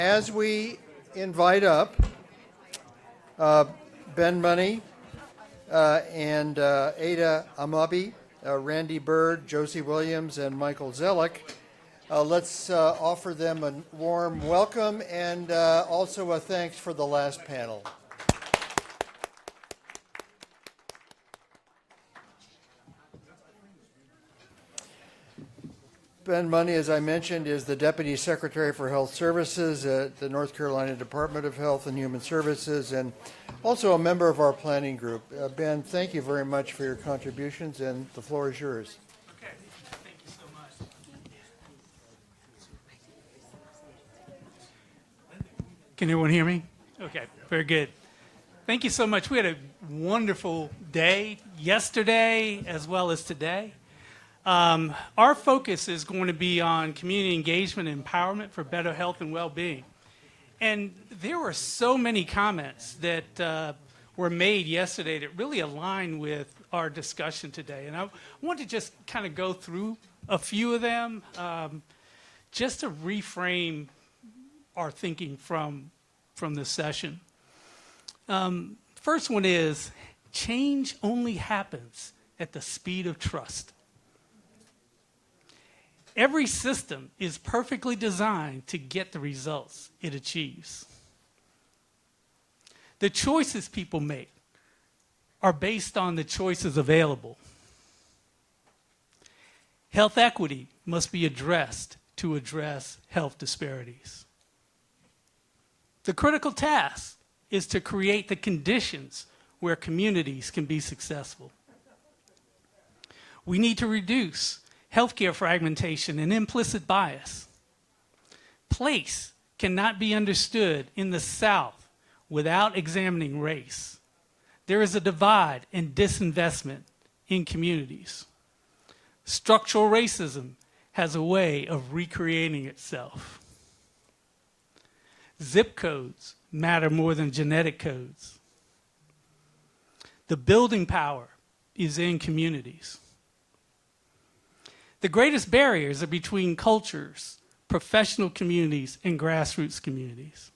As we invite up Ben Money and Ada Amobi, Randi Byrd, Josie Williams, and Michael Zelek, let's offer them a warm welcome and also a thanks for the last panel. Ben Money, as I mentioned, is the Deputy Secretary for Health Services at the North Carolina Department of Health and Human Services and also a member of our planning group. Ben, thank you very much for your contributions, and the floor is yours. Okay, thank you so much. Can everyone hear me? Okay, very good. Thank you so much. We had a wonderful day yesterday as well as today. Our focus is going to be on community engagement and empowerment for better health and well-being. And there were so many comments that were made yesterday that really align with our discussion today. And I want to just kind of go through a few of them just to reframe our thinking from this session. First one is, change only happens at the speed of trust. Every system is perfectly designed to get the results it achieves. The choices people make are based on the choices available. Health equity must be addressed to address health disparities. The critical task is to create the conditions where communities can be successful. We need to reduce healthcare fragmentation and implicit bias. Place cannot be understood in the South without examining race. There is a divide and disinvestment in communities. Structural racism has a way of recreating itself. Zip codes matter more than genetic codes. The building power is in communities. The greatest barriers are between cultures, professional communities, and grassroots communities.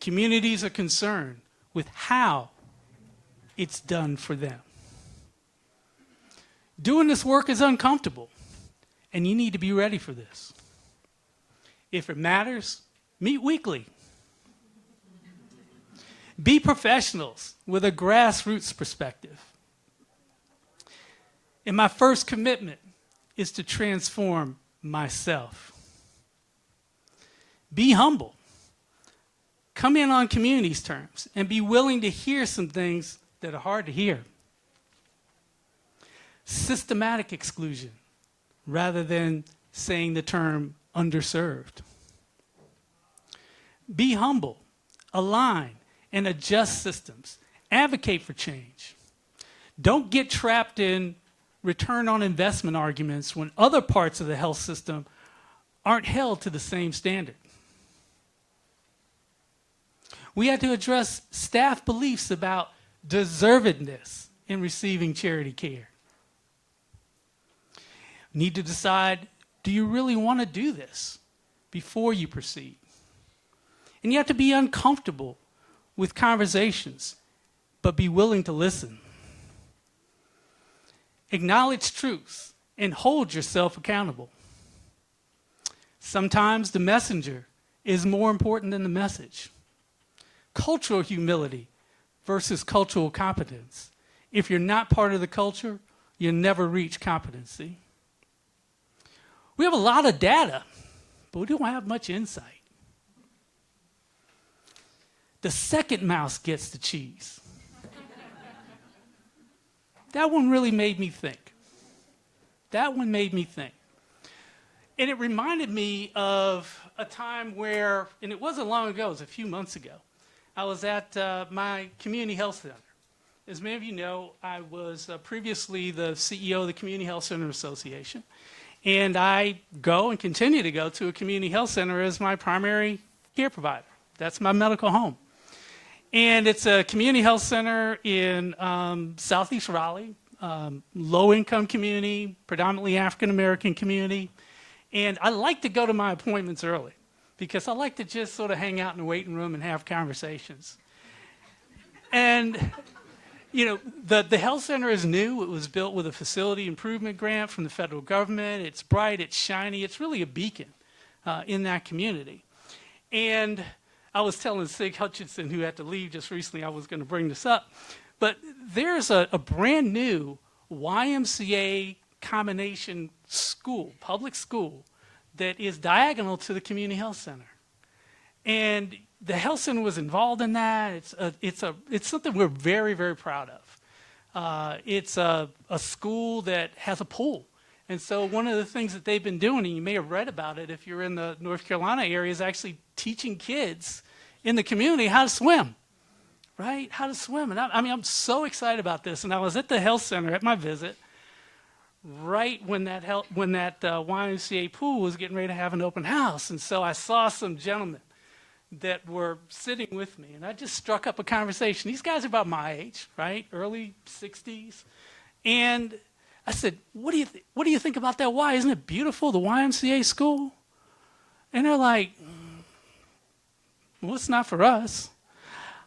Communities are concerned with how it's done for them. Doing this work is uncomfortable, and you need to be ready for this. If it matters, meet weekly. Be professionals with a grassroots perspective. And my first commitment is to transform myself. Be humble. Come in on community's terms and be willing to hear some things that are hard to hear. Systematic exclusion rather than saying the term underserved. Be humble, align, and adjust systems. Advocate for change. Don't get trapped in return on investment arguments when other parts of the health system aren't held to the same standard. We had to address staff beliefs about deservedness in receiving charity care. Need to decide, do you really want to do this before you proceed? And you have to be uncomfortable with conversations, but be willing to listen. Acknowledge truth and hold yourself accountable. Sometimes the messenger is more important than the message. Cultural humility versus cultural competence. If you're not part of the culture, you'll never reach competency. We have a lot of data, but we don't have much insight. The second mouse gets the cheese. That one really made me think. That one made me think. And it reminded me of a time where, and it wasn't long ago, it was a few months ago, I was at my community health center. As many of you know, I was previously the CEO of the Community Health Center Association, and I go and continue to go to a community health center as my primary care provider. That's my medical home. And it's a community health center in Southeast Raleigh, low-income community, predominantly African-American community. And I like to go to my appointments early because I like to just sort of hang out in the waiting room and have conversations. And, you know, the health center is new. It was built with a facility improvement grant from the federal government. It's bright, it's shiny, it's really a beacon in that community. And I was telling Sig Hutchinson, who had to leave just recently, I was going to bring this up, but there's a brand new YMCA combination school, public school, that is diagonal to the community health center. And the health center was involved in that. It's something we're very, very proud of. It's a school that has a pool. And so one of the things that they've been doing, and you may have read about it if you're in the North Carolina area, is actually teaching kids in the community how to swim, right? How to swim. And I'm so excited about this. And I was at the health center at my visit right when that YMCA pool was getting ready to have an open house. And so I saw some gentlemen that were sitting with me, and I just struck up a conversation. These guys are about my age, right? Early 60s. And I said, what do you think about that Y? Isn't it beautiful, the YMCA school? And they're like, well, it's not for us.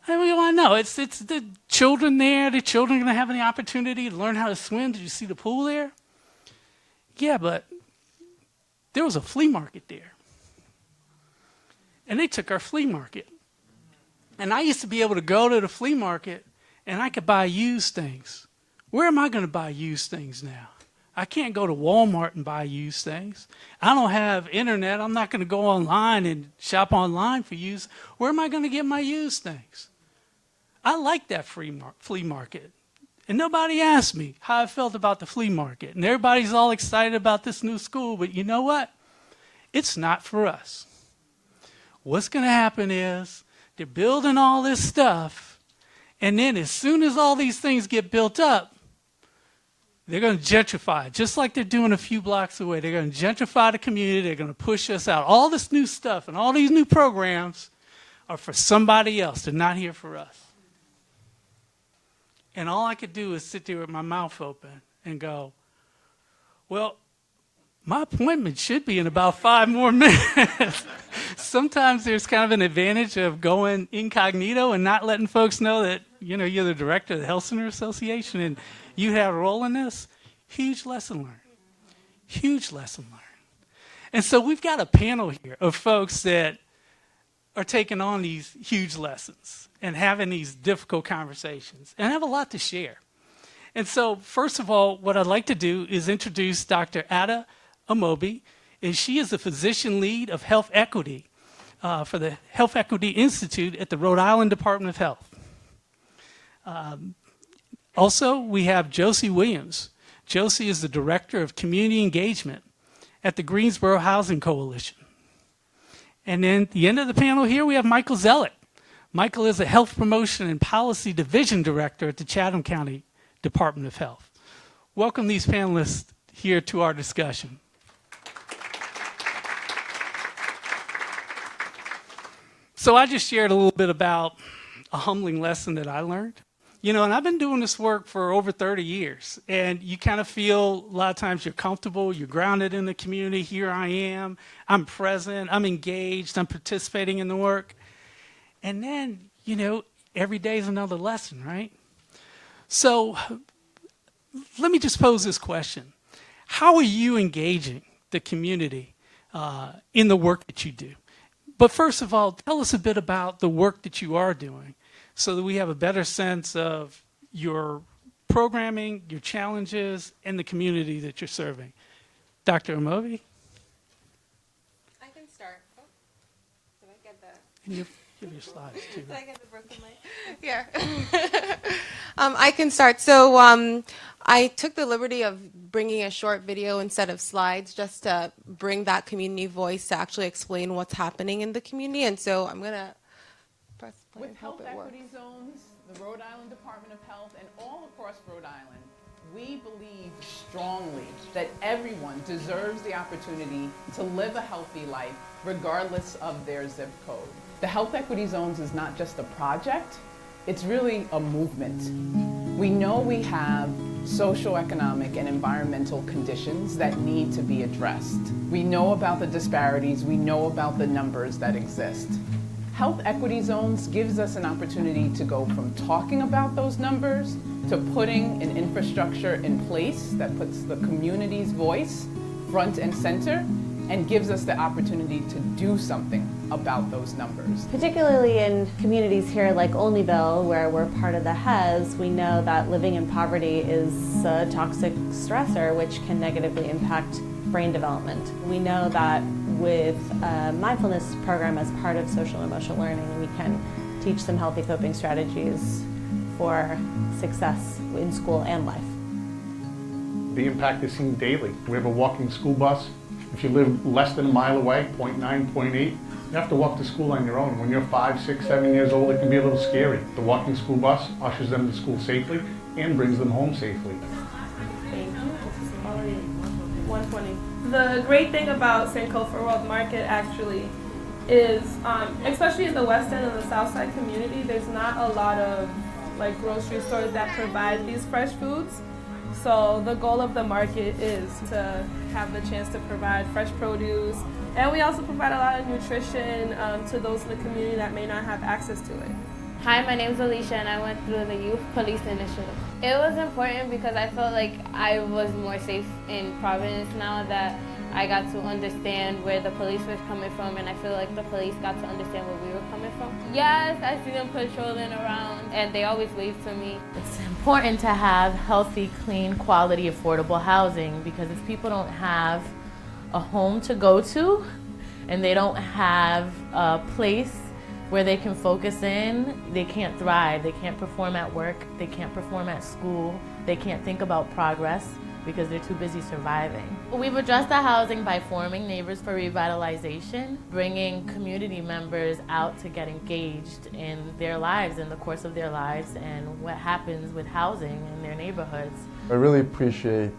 I mean, I know. It's the children there. The children are going to have the opportunity to learn how to swim. Did you see the pool there? Yeah, but there was a flea market there. And they took our flea market. And I used to be able to go to the flea market and I could buy used things. Where am I going to buy used things now? I can't go to Walmart and buy used things. I don't have internet. I'm not going to go online and shop online for used. Where am I going to get my used things? I like that flea market. And nobody asked me how I felt about the flea market. And everybody's all excited about this new school. But you know what? It's not for us. What's going to happen is they're building all this stuff. And then as soon as all these things get built up, they're going to gentrify it, just like they're doing a few blocks away. They're going to gentrify the community. They're going to push us out. All this new stuff and all these new programs are for somebody else. They're not here for us. And all I could do is sit there with my mouth open and go, well, my appointment should be in about 5 more minutes. Sometimes there's kind of an advantage of going incognito and not letting folks know that, you know, you're the director of the Health Center Association and you have a role in this. Huge lesson learned. Huge lesson learned. And so we've got a panel here of folks that are taking on these huge lessons and having these difficult conversations and have a lot to share. And so, first of all, what I'd like to do is introduce Dr. Ada Amobi, and she is the physician lead of health equity for the Health Equity Institute at the Rhode Island Department of Health. Also, we have Josie Williams. Josie is the director of community engagement at the Greensboro Housing Coalition. And then at the end of the panel here, we have Michael Zelek. Michael is a health promotion and policy division director at the Chatham County Department of Health. Welcome these panelists here to our discussion. So I just shared a little bit about a humbling lesson that I learned. You know, and I've been doing this work for over 30 years, and you kind of feel a lot of times you're comfortable, you're grounded in the community. Here I am, I'm present, I'm engaged, I'm participating in the work. And then, you know, every day is another lesson, right? So let me just pose this question. How are you engaging the community in the work that you do? But first of all, tell us a bit about the work that you are doing so that we have a better sense of your programming, your challenges, and the community that you're serving. Dr. Amobi? I can start. Oh, did I get that? And you give your slides, too. Did I get the broken mic? Here. I can start. So I took the liberty of bringing a short video instead of slides just to bring that community voice to actually explain what's happening in the community. And so I'm going to press play and With hope health it works. equity zones, the Rhode Island Department of Health, and all across Rhode Island, we believe strongly that everyone deserves the opportunity to live a healthy life regardless of their zip code. The health equity zones is not just a project, it's really a movement. We know we have socioeconomic and environmental conditions that need to be addressed. We know about the disparities, we know about the numbers that exist. Health equity zones gives us an opportunity to go from talking about those numbers to putting an infrastructure in place that puts the community's voice front and center and gives us the opportunity to do something about those numbers. Particularly in communities here like Olneyville, where we're part of the HES, we know that living in poverty is a toxic stressor which can negatively impact brain development. We know that with a mindfulness program as part of social and emotional learning, we can teach some healthy coping strategies for success in school and life. The impact is seen daily. We have a walking school bus. If you live less than a mile away, 0.9, 0.8, you have to walk to school on your own. When you're 5, 6, 7 years old, it can be a little scary. The walking school bus ushers them to school safely and brings them home safely. Thank you. This is already 120. The great thing about Sankofa World Market actually is, especially in the West End and the South Side community, there's not a lot of like grocery stores that provide these fresh foods. So the goal of the market is to have the chance to provide fresh produce, and we also provide a lot of nutrition to those in the community that may not have access to it. Hi, my name is Alicia and I went through the Youth Police Initiative. It was important because I felt like I was more safe in Providence now that I got to understand where the police were coming from, and I feel like the police got to understand where we were coming from. Yes, I see them patrolling around and they always wave to me. It's important to have healthy, clean, quality, affordable housing, because if people don't have a home to go to and they don't have a place where they can focus in, they can't thrive. They can't perform at work, they can't perform at school, they can't think about progress because they're too busy surviving. We've addressed the housing by forming Neighbors for Revitalization, bringing community members out to get engaged in their lives, in the course of their lives, and what happens with housing in their neighborhoods. I really appreciate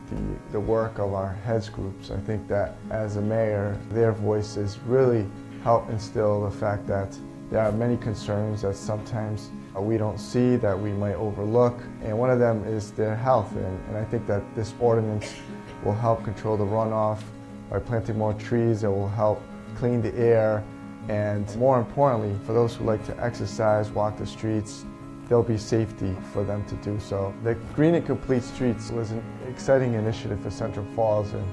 the work of our heads groups. I think that as a mayor, their voices really help instill the fact that there are many concerns that sometimes we don't see, that we might overlook, and one of them is their health. And I think that this ordinance will help control the runoff by planting more trees. It will help clean the air, and more importantly, for those who like to exercise, walk the streets, there'll be safety for them to do so. The Green and Complete Streets was an exciting initiative for Central Falls, and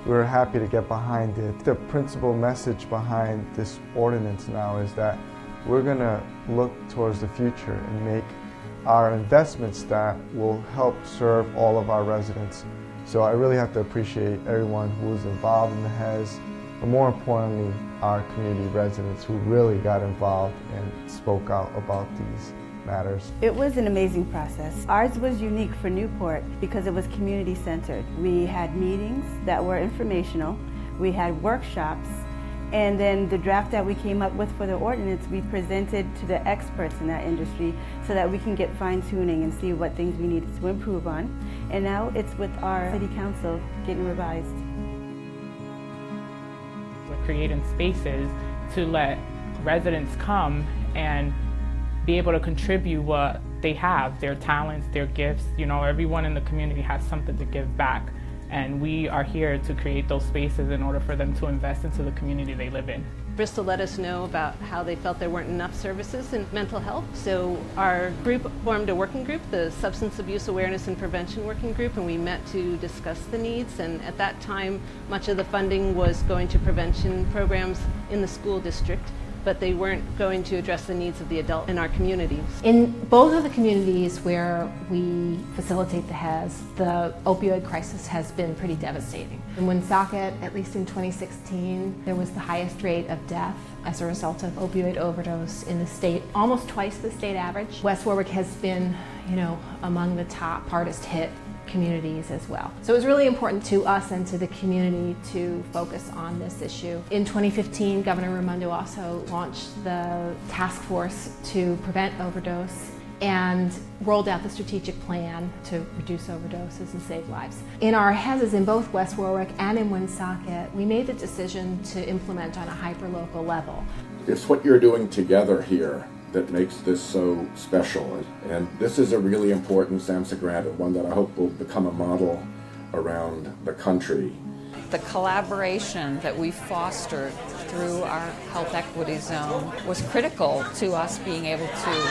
we were happy to get behind it. The principal message behind this ordinance now is that we're going to look towards the future and make our investments that will help serve all of our residents. So I really have to appreciate everyone who was involved in the HES, but more importantly, our community residents who really got involved and spoke out about these matters. It was an amazing process. Ours was unique for Newport because it was community centered. We had meetings that were informational, we had workshops, and then the draft that we came up with for the ordinance, we presented to the experts in that industry so that we can get fine-tuning and see what things we needed to improve on. And now it's with our city council getting revised. We're creating spaces to let residents come and be able to contribute what they have, their talents, their gifts. You know, everyone in the community has something to give back. And we are here to create those spaces in order for them to invest into the community they live in. Bristol let us know about how they felt there weren't enough services in mental health. So our group formed a working group, the Substance Abuse Awareness and Prevention Working Group, and we met to discuss the needs. And at that time, much of the funding was going to prevention programs in the school district, but they weren't going to address the needs of the adult in our communities. In both of the communities where we facilitate the HES, the opioid crisis has been pretty devastating. In Woonsocket, at least in 2016, there was the highest rate of death as a result of opioid overdose in the state, almost twice the state average. West Warwick has been, among the top hardest hit communities as well. So it was really important to us and to the community to focus on this issue. In 2015, Governor Raimondo also launched the task force to prevent overdose and rolled out the strategic plan to reduce overdoses and save lives. In our HESs in both West Warwick and in Woonsocket, we made the decision to implement on a hyperlocal level. It's what you're doing together here that makes this so special. And this is a really important SAMHSA grant, one that I hope will become a model around the country. The collaboration that we fostered through our health equity zone was critical to us being able to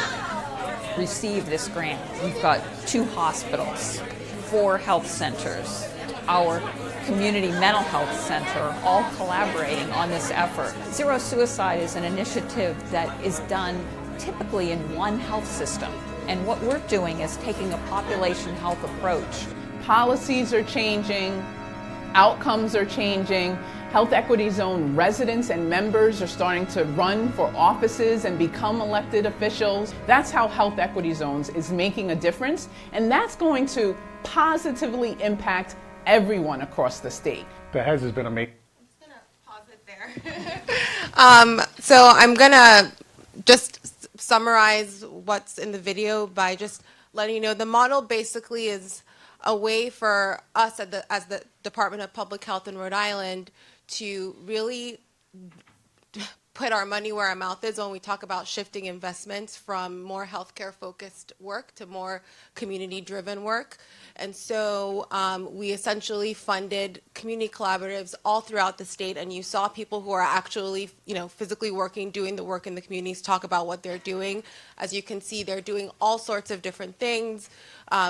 receive this grant. We've got 2 hospitals, 4 health centers, our community mental health center, all collaborating on this effort. Zero Suicide is an initiative that is done typically in one health system. And what we're doing is taking a population health approach. Policies are changing, outcomes are changing. Health Equity Zone residents and members are starting to run for offices and become elected officials. That's how Health Equity Zones is making a difference, and that's going to positively impact everyone across the state. The HES has been amazing. So I'm gonna just summarize what's in the video by just letting you know the model basically is a way for us as the Department of Public Health in Rhode Island to really put our money where our mouth is when we talk about shifting investments from more healthcare focused work to more community driven work. And so we essentially funded community collaboratives all throughout the state, and you saw people who are actually, physically working, doing the work in the communities talk about what they're doing. As you can see, they're doing all sorts of different things,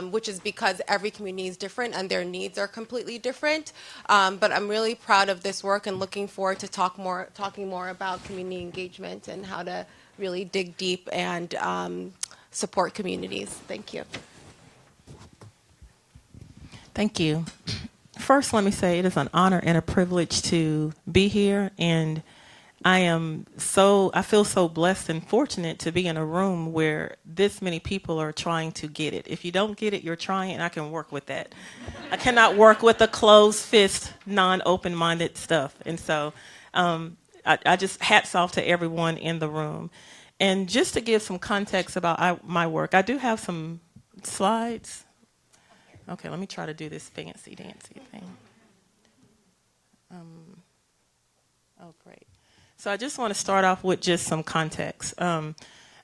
which is because every community is different and their needs are completely different. But I'm really proud of this work and looking forward to talking more about community engagement and how to really dig deep and support communities. Thank you. Thank you. First, let me say it is an honor and a privilege to be here, and I feel so blessed and fortunate to be in a room where this many people are trying to get it. If you don't get it, you're trying, and I can work with that. I cannot work with the closed fist, non-open-minded stuff. And so I just hats off to everyone in the room. And just to give some context about my work, I do have some slides. Okay, let me try to do this fancy dancy thing. Oh, great. So I just want to start off with just some context. The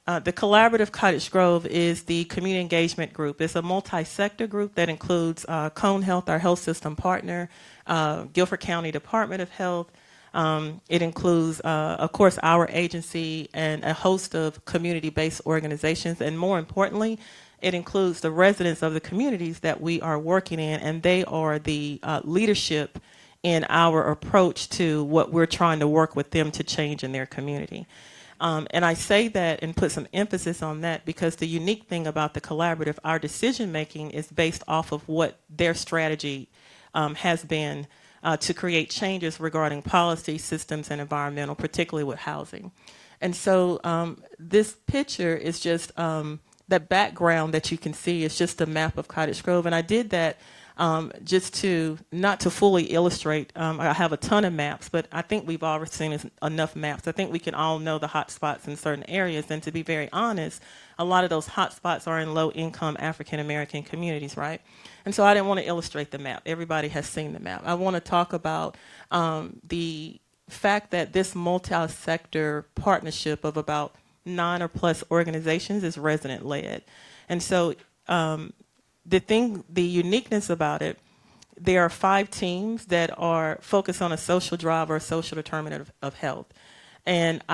Collaborative Cottage Grove is the community engagement group. It's a multi-sector group that includes Cone Health, our health system partner, Guilford County Department of Health. It includes, of course, our agency and a host of community-based organizations, and more importantly, it includes the residents of the communities that we are working in, and they are the leadership in our approach to what we're trying to work with them to change in their community. And I say that and put some emphasis on that because the unique thing about the collaborative, our decision making is based off of what their strategy has been to create changes regarding policy, systems, and environmental, particularly with housing. And so this picture is just that background that you can see is just a map of Cottage Grove. And I did that just not to fully illustrate. I have a ton of maps, but I think we've already seen enough maps. I think we can all know the hot spots in certain areas. And to be very honest, a lot of those hot spots are in low-income African-American communities, right? And so I didn't want to illustrate the map. Everybody has seen the map. I want to talk about the fact that this multi-sector partnership of about 9 or plus organizations is resident-led. And so the uniqueness about it, there are 5 teams that are focused on a social drive or a social determinant of health. And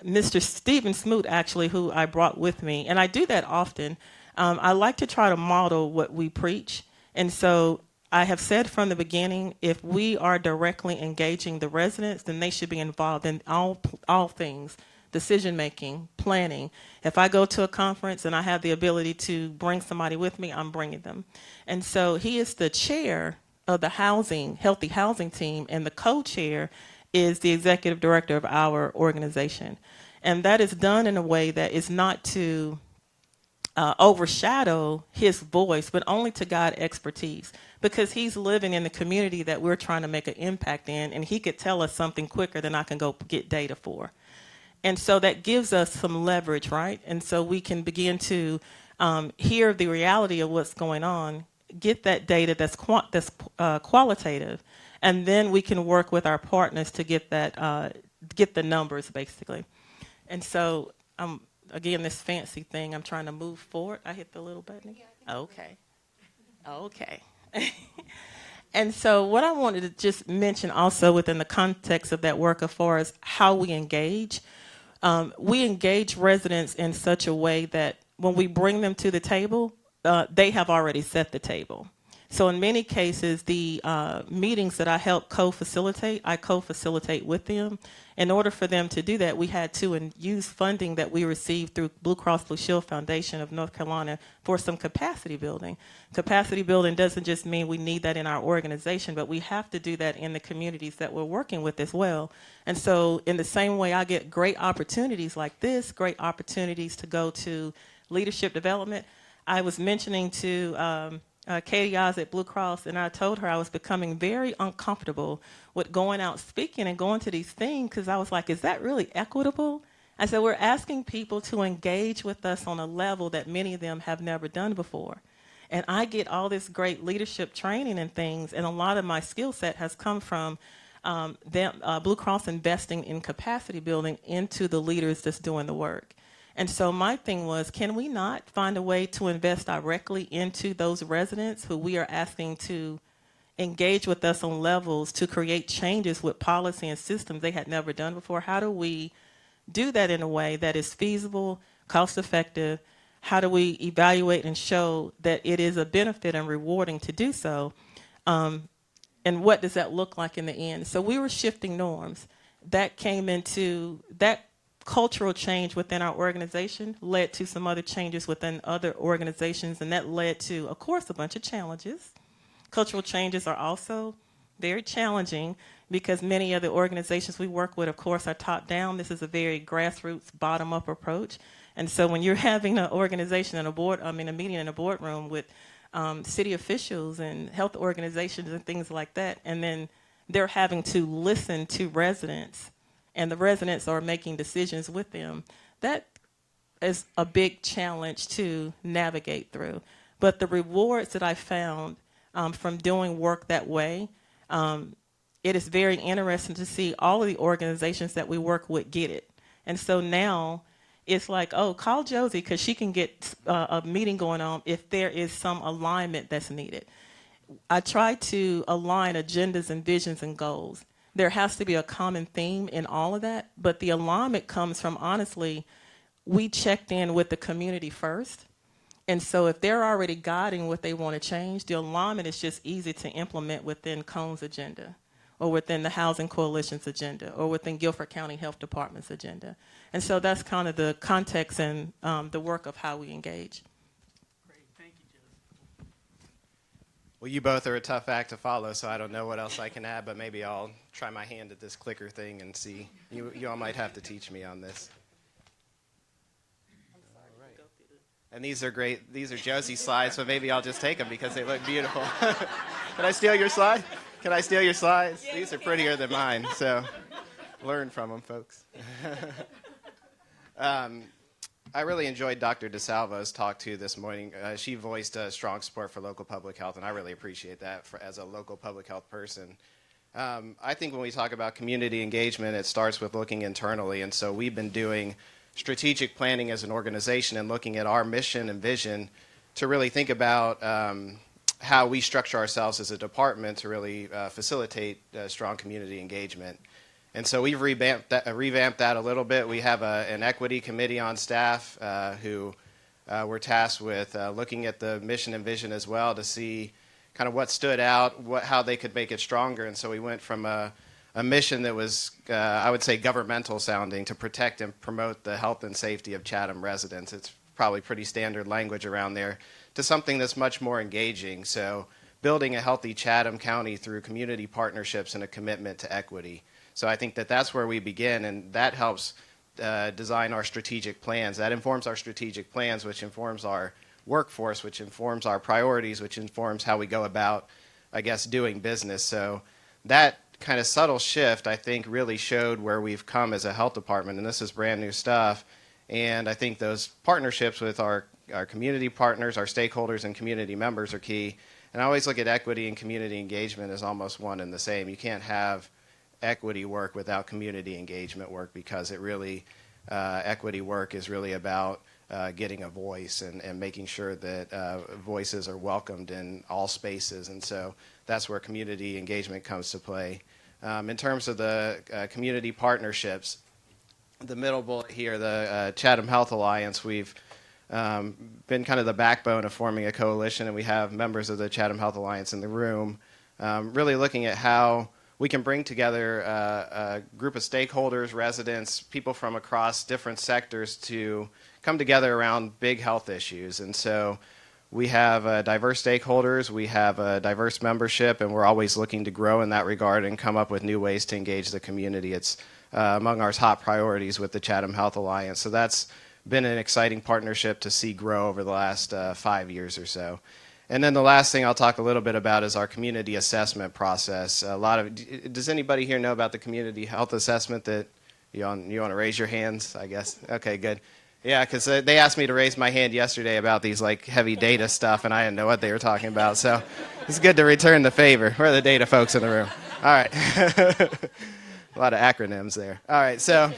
Mr. Stephen Smoot, actually, who I brought with me, and I do that often, I like to try to model what we preach. And so I have said from the beginning, if we are directly engaging the residents, then they should be involved in all things. Decision-making, planning. If I go to a conference and I have the ability to bring somebody with me, I'm bringing them. And so he is the chair of the healthy housing team, and the co-chair is the executive director of our organization. And that is done in a way that is not to overshadow his voice, but only to guide expertise, because he's living in the community that we're trying to make an impact in, and he could tell us something quicker than I can go get data for. And so that gives us some leverage, right? And so we can begin to hear the reality of what's going on, get that data that's qualitative, and then we can work with our partners to get that get the numbers, basically. And so again, this fancy thing, I'm trying to move forward. I hit the little button. Okay. Okay. And so what I wanted to just mention also within the context of that work as far as how we engage residents in such a way that when we bring them to the table, they have already set the table. So in many cases, the meetings that I help co-facilitate, I co-facilitate with them. In order for them to do that, we had to use funding that we received through Blue Cross Blue Shield Foundation of North Carolina for some capacity building. Capacity building doesn't just mean we need that in our organization, but we have to do that in the communities that we're working with as well. And so in the same way I get great opportunities like this, great opportunities to go to leadership development, I was mentioning to Katie Oz at Blue Cross, and I told her I was becoming very uncomfortable with going out speaking and going to these things because I was like, is that really equitable? I said, we're asking people to engage with us on a level that many of them have never done before. And I get all this great leadership training and things, and a lot of my skill set has come from Blue Cross investing in capacity building into the leaders that's doing the work. And so my thing was, can we not find a way to invest directly into those residents who we are asking to engage with us on levels to create changes with policy and systems they had never done before? How do we do that in a way that is feasible, cost effective? How do we evaluate and show that it is a benefit and rewarding to do so? And what does that look like in the end? So we were shifting norms. That came into that cultural change within our organization led to some other changes within other organizations, and that led to, of course, a bunch of challenges. Cultural changes are also very challenging because many of the organizations we work with, of course, are top-down. This is a very grassroots, bottom-up approach. And so when you're having an organization and a meeting in a boardroom with city officials and health organizations and things like that, and then they're having to listen to residents, and the residents are making decisions with them, that is a big challenge to navigate through. But the rewards that I found from doing work that way, it is very interesting to see all of the organizations that we work with get it. And so now it's like, oh, call Josie because she can get a meeting going on if there is some alignment that's needed. I try to align agendas and visions and goals. There has to be a common theme in all of that, but the alignment comes from, honestly, we checked in with the community first. And so if they're already guiding what they want to change, the alignment is just easy to implement within Cone's agenda or within the Housing Coalition's agenda or within Guilford County Health Department's agenda. And so that's kind of the context and the work of how we engage. Well, you both are a tough act to follow, so I don't know what else I can add, but maybe I'll try my hand at this clicker thing and see. You all might have to teach me on this. All right. And these are great. These are Josie's slides, so maybe I'll just take them because they look beautiful. Can I steal your slide? Can I steal your slides? Yeah, these are prettier than mine, so learn from them, folks. I really enjoyed Dr. DeSalvo's talk, too, this morning. She voiced strong support for local public health, and I really appreciate that as a local public health person. I think when we talk about community engagement, it starts with looking internally, and so we've been doing strategic planning as an organization and looking at our mission and vision to really think about how we structure ourselves as a department to really facilitate strong community engagement. And so we've revamped that a little bit. We have an equity committee on staff who were tasked with looking at the mission and vision as well to see kind of what stood out, how they could make it stronger. And so we went from a mission that was, I would say, governmental sounding to protect and promote the health and safety of Chatham residents. It's probably pretty standard language around there, to something that's much more engaging. So building a healthy Chatham County through community partnerships and a commitment to equity. So I think that that's where we begin, and that helps design our strategic plans. That informs our strategic plans, which informs our workforce, which informs our priorities, which informs how we go about, I guess, doing business. So that kind of subtle shift, I think, really showed where we've come as a health department, and this is brand new stuff. And I think those partnerships with our community partners, our stakeholders, and community members are key. And I always look at equity and community engagement as almost one and the same. You can't have equity work without community engagement work because it really equity work is really about getting a voice and making sure that voices are welcomed in all spaces. And so that's where community engagement comes to play. In terms of the community partnerships, the middle bullet here, the Chatham Health Alliance, we've been kind of the backbone of forming a coalition, and we have members of the Chatham Health Alliance in the room, really looking at how we can bring together a group of stakeholders, residents, people from across different sectors to come together around big health issues. And so we have diverse stakeholders, we have a diverse membership, and we're always looking to grow in that regard and come up with new ways to engage the community. It's among our top priorities with the Chatham Health Alliance. So that's been an exciting partnership to see grow over the last 5 years or so. And then the last thing I'll talk a little bit about is our community assessment process. Does anybody here know about the community health assessment? That you want to raise your hands, I guess? Okay, good. Yeah, because they asked me to raise my hand yesterday about these like heavy data stuff, and I didn't know what they were talking about. So it's good to return the favor. We're the data folks in the room. All right. A lot of acronyms there. All right, so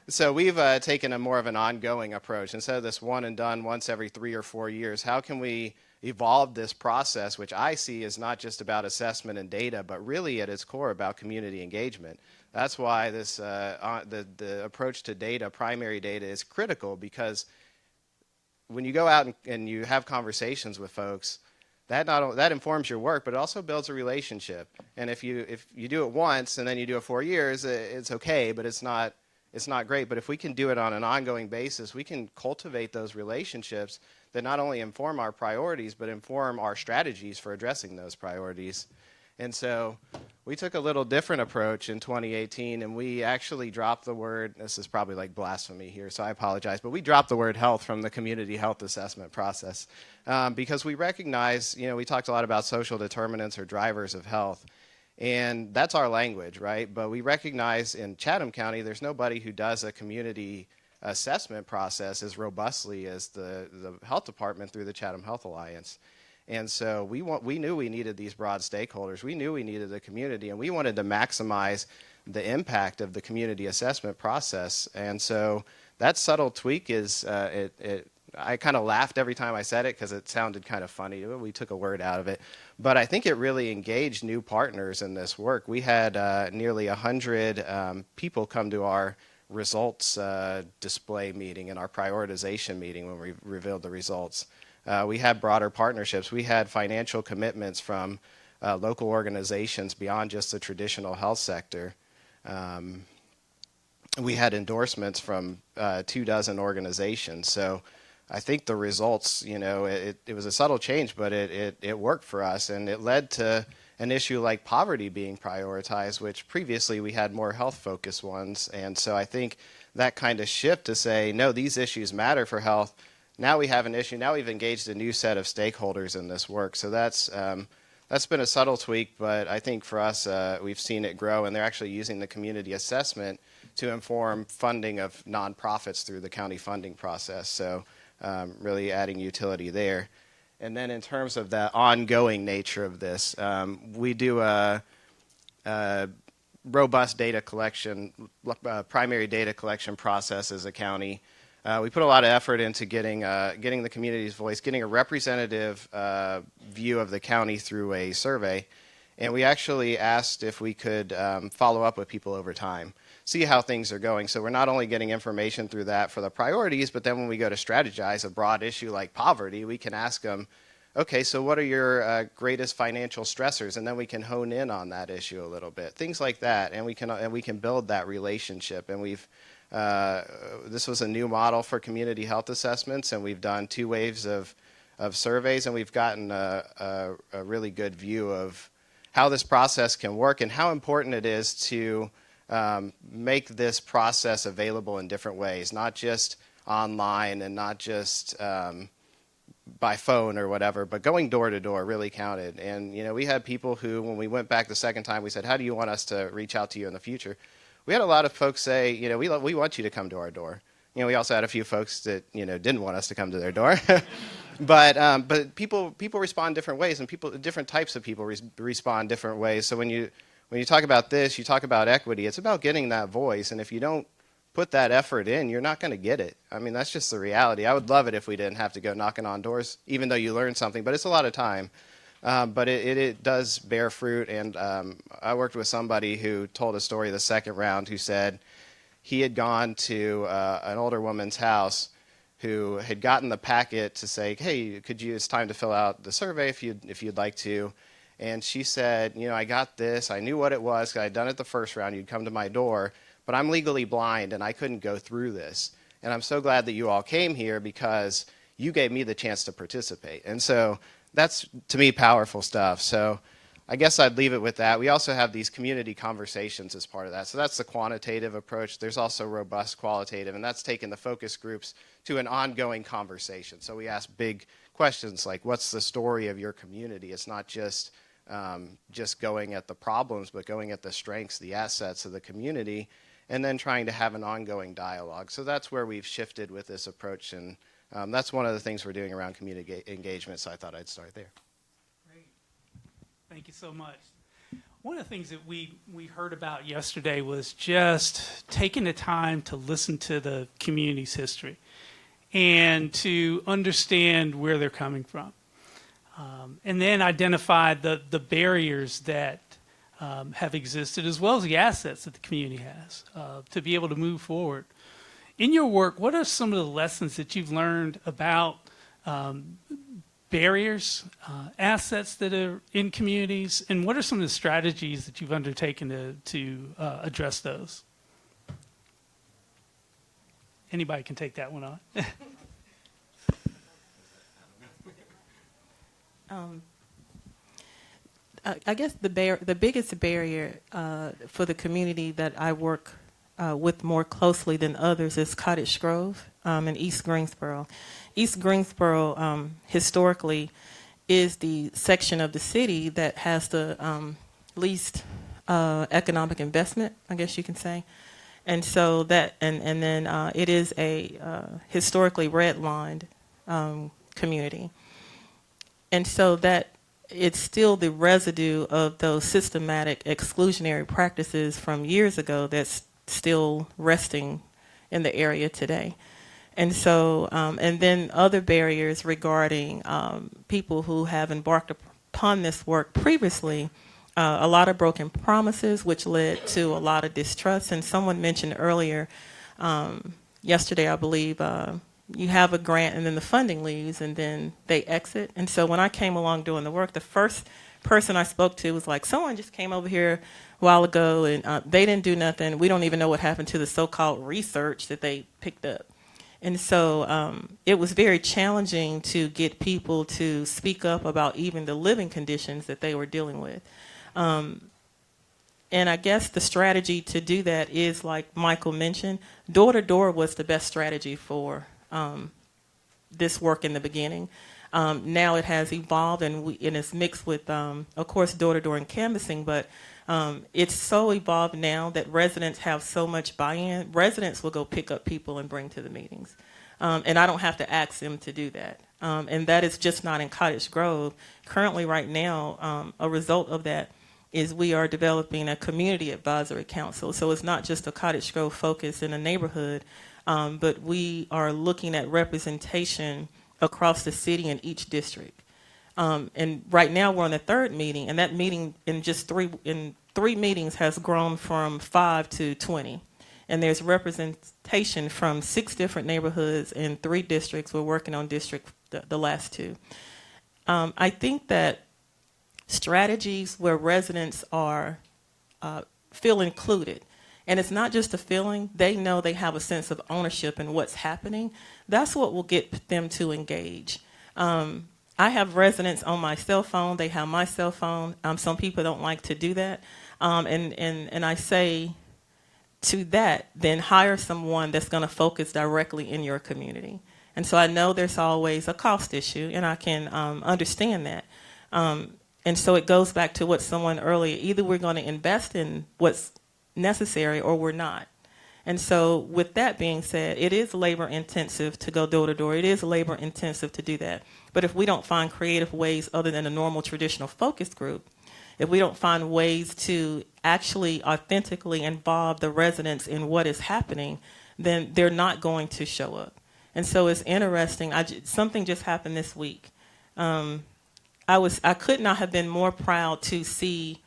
so we've taken a more of an ongoing approach. Instead of this one and done once every 3 or 4 years, how can we evolve this process, which I see is not just about assessment and data, but really at its core about community engagement. That's why this the approach to data, primary data, is critical, because when you go out and you have conversations with folks, that informs your work, but it also builds a relationship. And if you do it once and then you do it 4 years, it's okay, but it's not great. But if we can do it on an ongoing basis, we can cultivate those relationships that not only inform our priorities, but inform our strategies for addressing those priorities. And so we took a little different approach in 2018, and we actually dropped the word, this is probably like blasphemy here, so I apologize, but we dropped the word health from the community health assessment process because we recognize, we talked a lot about social determinants or drivers of health, and that's our language, right? But we recognize in Chatham County, there's nobody who does a community assessment process as robustly as the health department through the Chatham Health Alliance. And so we knew we needed these broad stakeholders. We knew we needed the community, and we wanted to maximize the impact of the community assessment process. And so that subtle tweak is, I kind of laughed every time I said it because it sounded kind of funny. We took a word out of it. But I think it really engaged new partners in this work. We had nearly 100 people come to our results display meeting and our prioritization meeting when we revealed the results. We had broader partnerships. We had financial commitments from local organizations beyond just the traditional health sector. We had endorsements from 24 organizations. So I think the results, it was a subtle change, but it worked for us, and it led to an issue like poverty being prioritized, which previously we had more health-focused ones. And so I think that kind of shift to say, no, these issues matter for health. Now we have an issue. Now we've engaged a new set of stakeholders in this work. So that's been a subtle tweak, but I think for us, we've seen it grow, and they're actually using the community assessment to inform funding of nonprofits through the county funding process. So really adding utility there. And then in terms of the ongoing nature of this, we do a robust data collection, primary data collection process as a county. We put a lot of effort into getting the community's voice, getting a representative view of the county through a survey. And we actually asked if we could follow up with people over time, see how things are going. So we're not only getting information through that for the priorities, but then when we go to strategize a broad issue like poverty, we can ask them, okay, so what are your greatest financial stressors? And then we can hone in on that issue a little bit, things like that. And we can build that relationship. And this was a new model for community health assessments, and we've done 2 waves of surveys, and we've gotten a really good view of how this process can work and how important it is to make this process available in different ways, not just online and not just by phone or whatever, but going door to door really counted. And we had people who, when we went back the second time, we said, how do you want us to reach out to you in the future? We had a lot of folks say, we want you to come to our door. We also had a few folks that didn't want us to come to their door. But people respond different ways, and different types of people respond different ways. So when you talk about this, you talk about equity. It's about getting that voice, and if you don't put that effort in, you're not going to get it. I mean, that's just the reality. I would love it if we didn't have to go knocking on doors, even though you learn something, but it's a lot of time. But it does bear fruit, and I worked with somebody who told a story the second round who said he had gone to an older woman's house who had gotten the packet to say, hey, it's time to fill out the survey if you'd like to. And she said, I got this. I knew what it was because I'd done it the first round. You'd come to my door, but I'm legally blind and I couldn't go through this. And I'm so glad that you all came here because you gave me the chance to participate. And so that's, to me, powerful stuff. So I guess I'd leave it with that. We also have these community conversations as part of that. So that's the quantitative approach. There's also robust qualitative, and that's taking the focus groups to an ongoing conversation. So we ask big questions like, what's the story of your community? It's not just going at the problems, but going at the strengths, the assets of the community, and then trying to have an ongoing dialogue. So that's where we've shifted with this approach, and that's one of the things we're doing around community engagement, so I thought I'd start there. Great. Thank you so much. One of the things that we heard about yesterday was just taking the time to listen to the community's history and to understand where they're coming from. And then identify the barriers that have existed, as well as the assets that the community has to be able to move forward. In your work, what are some of the lessons that you've learned about barriers, assets that are in communities, and what are some of the strategies that you've undertaken to address those? Anybody can take that one on. I guess the biggest barrier for the community that I work with more closely than others is Cottage Grove in East Greensboro. East Greensboro historically is the section of the city that has the least economic investment, I guess you can say. And so that, and then it is a historically redlined community. And so that it's still the residue of those systematic exclusionary practices from years ago that's still resting in the area today. And so, and then other barriers regarding people who have embarked upon this work previously, a lot of broken promises, which led to a lot of distrust. And someone mentioned earlier, yesterday, I believe, you have a grant and then the funding leaves and then they exit. And so when I came along doing the work, the first person I spoke to was like, someone just came over here a while ago and they didn't do nothing. We don't even know what happened to the so-called research that they picked up. And so it was very challenging to get people to speak up about even the living conditions that they were dealing with. And I guess the strategy to do that is, like Michael mentioned, door-to-door was the best strategy for this work in the beginning. Now it has evolved and it's mixed with, of course, door-to-door and canvassing, but it's so evolved now that residents have so much buy-in. Residents will go pick up people and bring to the meetings. And I don't have to ask them to do that. And that is just not in Cottage Grove. Currently, right now, a result of that is we are developing a community advisory council. So it's not just a Cottage Grove focus in a neighborhood, but we are looking at representation across the city in each district. And right now we're on the third meeting, and that meeting in three meetings has grown from 5 to 20. And there's representation from 6 different neighborhoods in 3 districts. We're working on the last 2. I think that strategies where residents are feel included, and it's not just a feeling, they know they have a sense of ownership in what's happening. That's what will get them to engage. I have residents on my cell phone. They have my cell phone. Some people don't like to do that. And I say to that, then hire someone that's going to focus directly in your community. And so I know there's always a cost issue, and I can understand that. And so it goes back to what someone earlier, either we're going to invest in what's necessary or we're not. And so with that being said, it is labor intensive to go door to door. It is labor intensive to do that. But if we don't find creative ways other than a normal traditional focus group, if we don't find ways to actually authentically involve the residents in what is happening, then they're not going to show up. And so it's interesting. Something just happened this week. I could not have been more proud to see.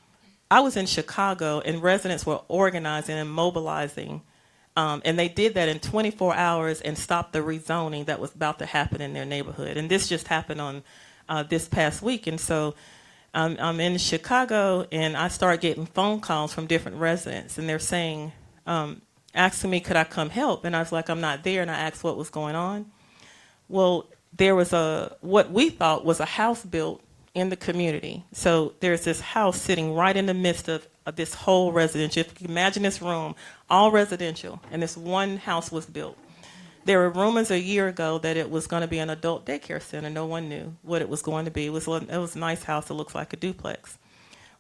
I was in Chicago and residents were organizing and mobilizing, and they did that in 24 hours and stopped the rezoning that was about to happen in their neighborhood. And this just happened on this past week. And so I'm in Chicago, and I start getting phone calls from different residents, and they're saying, asking me, could I come help? And I was like, I'm not there. And I asked what was going on. Well, there was what we thought was a house built in the community. So there's this house sitting right in the midst of this whole residential. If you can imagine this room, all residential, and this one house was built. There were rumors a year ago that it was going to be an adult daycare center. No one knew what it was going to be. It was a nice house that looks like a duplex.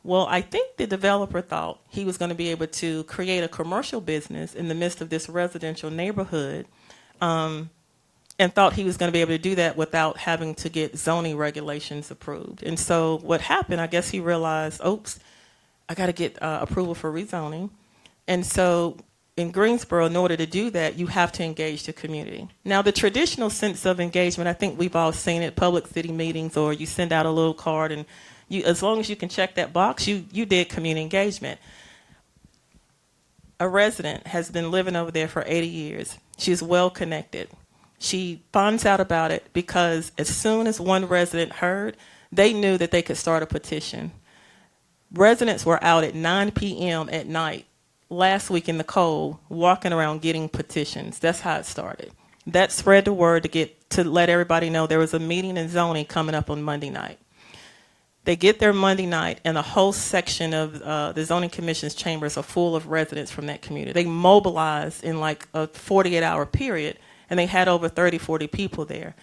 Well, I think the developer thought he was going to be able to create a commercial business in the midst of this residential neighborhood, and thought he was going to be able to do that without having to get zoning regulations approved. And so what happened, I guess he realized, oops, I got to get approval for rezoning. And so in Greensboro, in order to do that, you have to engage the community. Now, the traditional sense of engagement, I think we've all seen it, public city meetings, or you send out a little card, and as long as you can check that box, you did community engagement. A resident has been living over there for 80 years. She's well connected. She finds out about it because as soon as one resident heard, they knew that they could start a petition. Residents were out at 9 p.m. at night last week in the cold, walking around getting petitions. That's how it started. That spread the word to let everybody know there was a meeting in zoning coming up on Monday night. They get there Monday night, and a whole section of the zoning commission's chambers are full of residents from that community. They mobilized in like a 48-hour period, and they had over 30, 40 people there.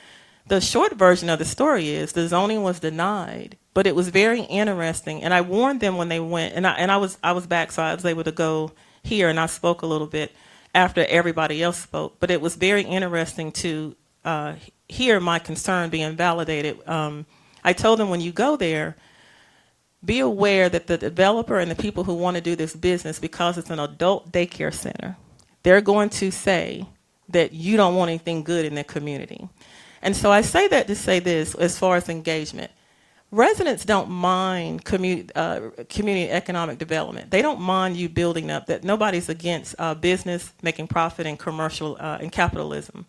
The short version of the story is the zoning was denied, but it was very interesting. And I warned them when they went, and I was back, so I was able to go here, and I spoke a little bit after everybody else spoke. But it was very interesting to hear my concern being validated. I told them when you go there, be aware that the developer and the people who want to do this business, because it's an adult daycare center, they're going to say that you don't want anything good in their community. And so I say that to say this, as far as engagement. Residents don't mind community economic development. They don't mind you building up. That nobody's against business, making profit, and commercial and capitalism.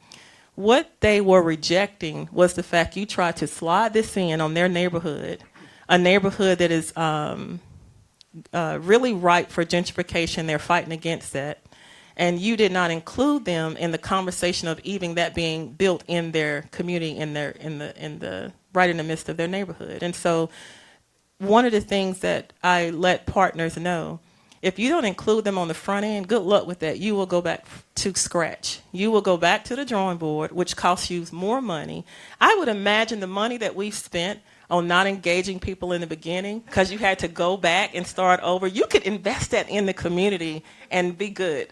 What they were rejecting was the fact you tried to slide this in on their neighborhood, a neighborhood that is really ripe for gentrification. They're fighting against that. And you did not include them in the conversation of even that being built in their community, right in the midst of their neighborhood. And so one of the things that I let partners know, if you don't include them on the front end, good luck with that. You will go back to scratch. You will go back to the drawing board, which costs you more money. I would imagine the money that we've spent on not engaging people in the beginning, because you had to go back and start over, you could invest that in the community and be good.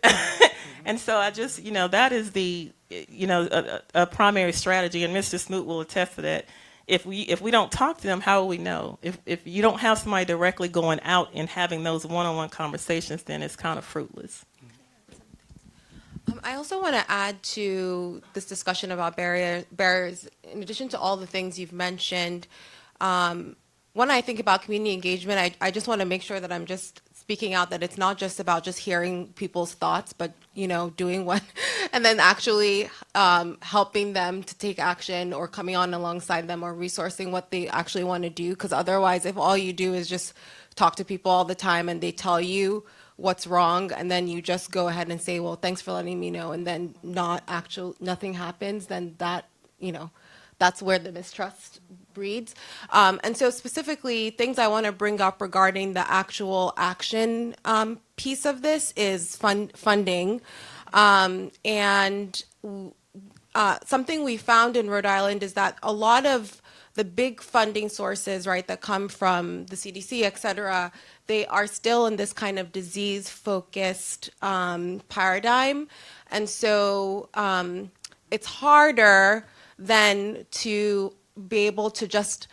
And so I just, that is the, a primary strategy, and Mr. Smoot will attest to that. If we don't talk to them, how will we know? If you don't have somebody directly going out and having those one-on-one conversations, then it's kind of fruitless. I also want to add to this discussion about barriers, in addition to all the things you've mentioned. When I think about community engagement, I just want to make sure that I'm just speaking out that it's not just about just hearing people's thoughts, but doing one, and then actually helping them to take action, or coming on alongside them, or resourcing what they actually want to do. Because otherwise, if all you do is just talk to people all the time and they tell you what's wrong, and then you just go ahead and say, well, thanks for letting me know, and then nothing happens, then that's where the mistrust breeds. And so specifically, things I want to bring up regarding the actual action piece of this is funding. And something we found in Rhode Island is that a lot of the big funding sources, right, that come from the CDC, et cetera, they are still in this kind of disease-focused paradigm. And so it's harder than to be able to just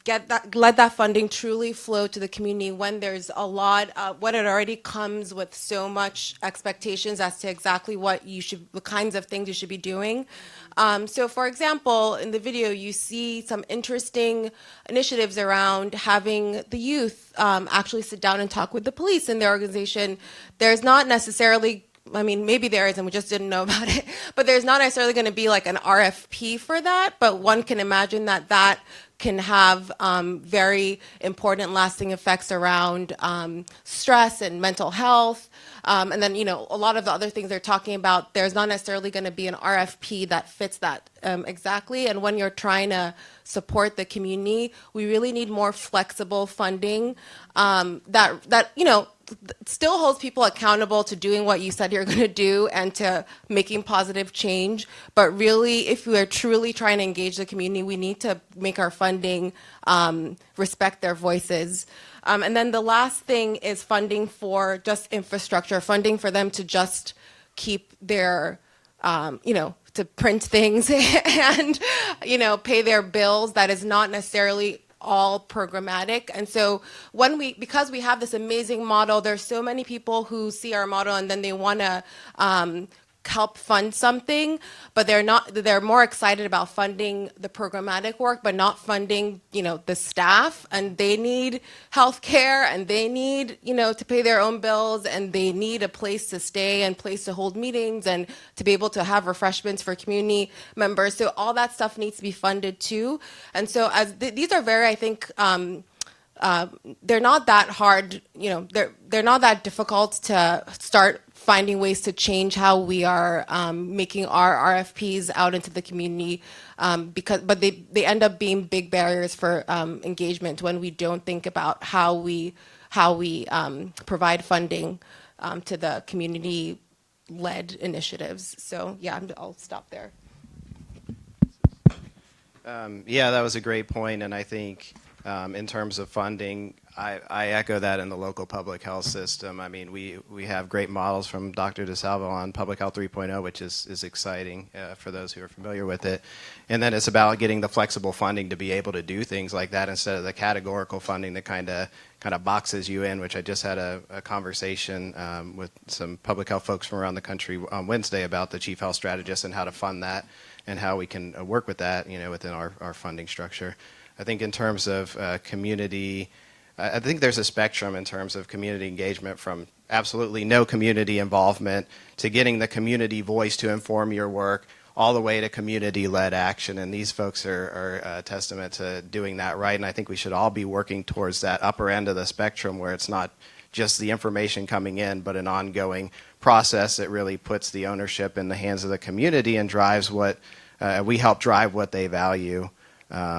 let that funding truly flow to the community when there's a lot, when it already comes with so much expectations as to exactly the kinds of things you should be doing. So for example, in the video, you see some interesting initiatives around having the youth actually sit down and talk with the police in their organization. There's not necessarily, I mean, maybe there is and we just didn't know about it, but there's not necessarily going to be like an RFP for that, but one can imagine that can have very important lasting effects around stress and mental health. And then, a lot of the other things they're talking about, there's not necessarily going to be an RFP that fits that exactly. And when you're trying to support the community, we really need more flexible funding that still holds people accountable to doing what you said you're going to do and to making positive change. But really, if we are truly trying to engage the community, we need to make our funding respect their voices. And then the last thing is funding for just infrastructure, funding for them to just keep their, to print things and, pay their bills. That is not necessarily all programmatic. And so because we have this amazing model, there's so many people who see our model and then they want to help fund something, but they're more excited about funding the programmatic work, but not funding, the staff, and they need healthcare and they need, to pay their own bills, and they need a place to stay and place to hold meetings and to be able to have refreshments for community members. So all that stuff needs to be funded too. And so these are very, I think, they're not that hard, they're not that difficult to start finding ways to change how we are making our RFPs out into the community, but they end up being big barriers for engagement when we don't think about how we provide funding to the community-led initiatives. So yeah, I'll stop there. Yeah, that was a great point, and I think in terms of funding, I echo that in the local public health system. I mean, we have great models from Dr. DeSalvo on Public Health 3.0, which is exciting for those who are familiar with it. And then it's about getting the flexible funding to be able to do things like that instead of the categorical funding that kind of boxes you in, which I just had a conversation with some public health folks from around the country on Wednesday about the chief health strategist and how to fund that and how we can work with that, within our funding structure. I think in terms of community, I think there's a spectrum in terms of community engagement from absolutely no community involvement to getting the community voice to inform your work all the way to community-led action. And these folks are a testament to doing that right. And I think we should all be working towards that upper end of the spectrum where it's not just the information coming in, but an ongoing process that really puts the ownership in the hands of the community and drives what we help drive what they value.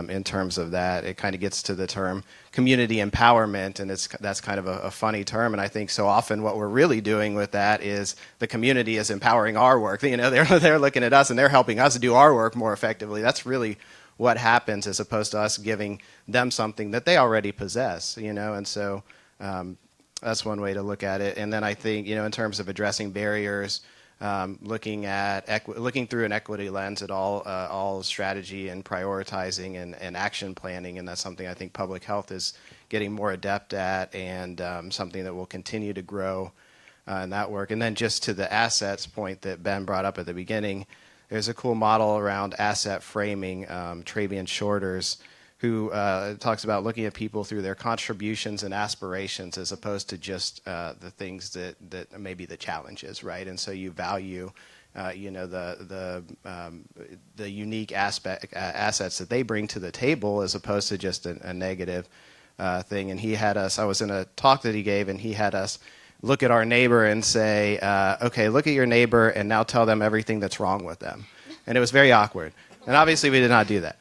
In terms of that, it kind of gets to the term community empowerment, and that's kind of a funny term. And I think so often what we're really doing with that is the community is empowering our work. They're looking at us and they're helping us do our work more effectively. That's really what happens, as opposed to us giving them something that they already possess. And so that's one way to look at it. And then I think in terms of addressing barriers. Looking through an equity lens at all strategy and prioritizing and action planning, and that's something I think public health is getting more adept at, and something that will continue to grow in that work. And then just to the assets point that Ben brought up at the beginning, there's a cool model around asset framing, Travian Shorter's, who talks about looking at people through their contributions and aspirations as opposed to just the things that may be the challenges, right? And so you value, the unique assets that they bring to the table as opposed to just a negative thing. And he had us, I was in a talk that he gave, and he had us look at our neighbor and say, okay, look at your neighbor and now tell them everything that's wrong with them. And it was very awkward. And obviously we did not do that.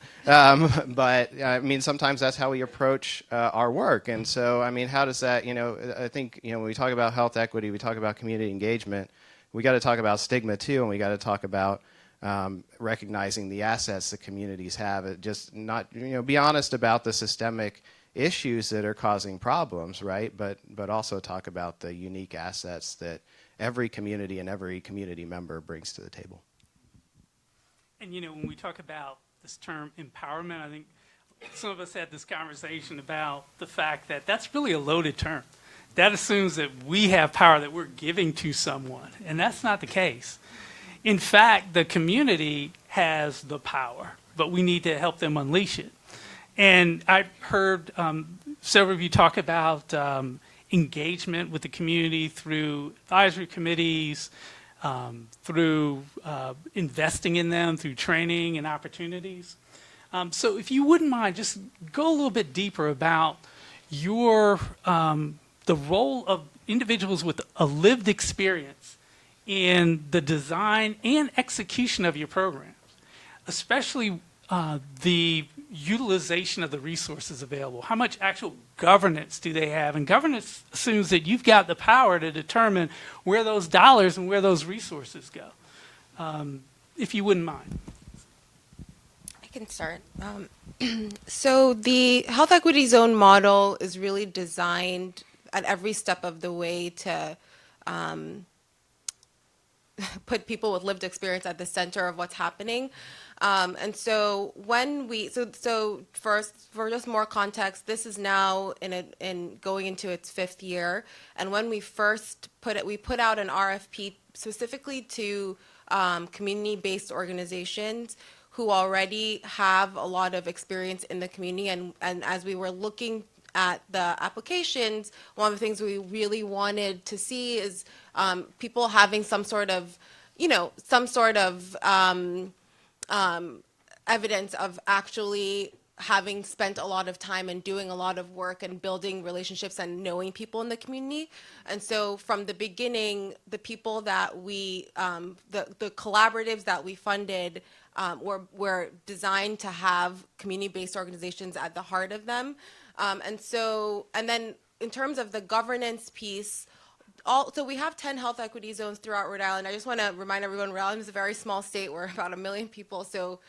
But I mean, sometimes that's how we approach our work. And so, I mean, how does that, I think, when we talk about health equity, we talk about community engagement, we got to talk about stigma too, and we got to talk about recognizing the assets that communities have. It just not, be honest about the systemic issues that are causing problems, right? But also talk about the unique assets that every community and every community member brings to the table. And when we talk about this term empowerment, I think some of us had this conversation about the fact that that's really a loaded term. That assumes that we have power that we're giving to someone, and that's not the case. In fact, the community has the power, but we need to help them unleash it. And I've heard several of you talk about engagement with the community through advisory committees, through investing in them, through training and opportunities. So if you wouldn't mind, just go a little bit deeper about your the role of individuals with a lived experience in the design and execution of your programs, especially the utilization of the resources available. How much actual governance do they have? And governance assumes that you've got the power to determine where those dollars and where those resources go. If you wouldn't mind. I can start. So the health equity zone model is really designed at every step of the way to put people with lived experience at the center of what's happening. And so when we, so first, for just more context, this is now in going into its 5th year. And when we first we put out an RFP specifically to community-based organizations who already have a lot of experience in the community. And as we were looking at the applications, one of the things we really wanted to see is people having some sort of, evidence of actually having spent a lot of time and doing a lot of work and building relationships and knowing people in the community. And so from the beginning, the people that we, the collaboratives that we funded were designed to have community-based organizations at the heart of them. And then in terms of the governance piece, so we have 10 health equity zones throughout Rhode Island. I just want to remind everyone, Rhode Island is a very small state. We're about 1 million people. So,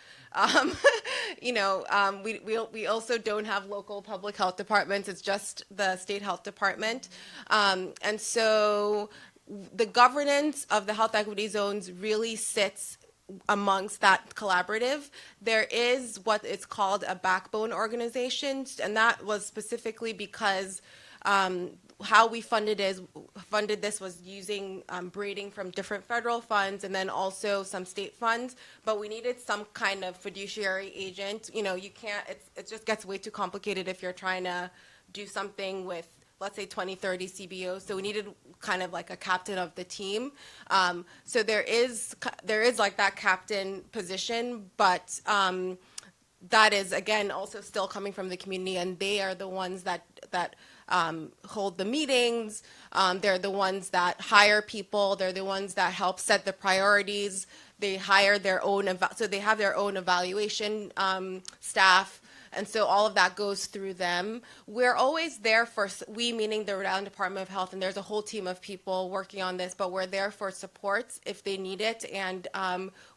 we also don't have local public health departments. It's just the state health department. And so the governance of the health equity zones really sits amongst that collaborative. There is what is called a backbone organization, and that was specifically because how we funded this was using braiding from different federal funds and then also some state funds, but we needed some kind of fiduciary agent. You can't, it just gets way too complicated if you're trying to do something with, let's say, 20, 30 CBOs. So we needed kind of like a captain of the team. So there is like that captain position, but that is, again, also still coming from the community, and they are the ones that hold the meetings. They're the ones that hire people. They're the ones that help set the priorities. They hire their own, so they have their own evaluation staff. And so all of that goes through them. We're always there for, we meaning the Rhode Island Department of Health, and there's a whole team of people working on this, but we're there for support if they need it. And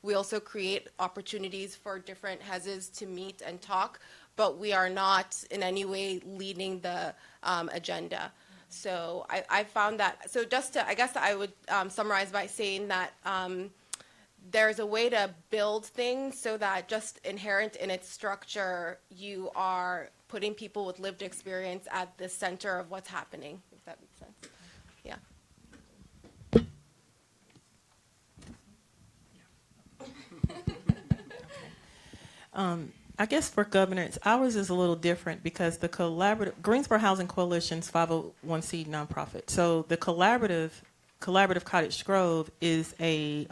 we also create opportunities for different HESs to meet and talk, but we are not in any way leading the agenda. So I found that, so just to, I guess I would summarize by saying that there's a way to build things so that just inherent in its structure, you are putting people with lived experience at the center of what's happening, if that makes sense. Yeah. I guess for governance, ours is a little different because the collaborative, Greensboro Housing Coalition's 501c nonprofit. So the collaborative Cottage Grove is a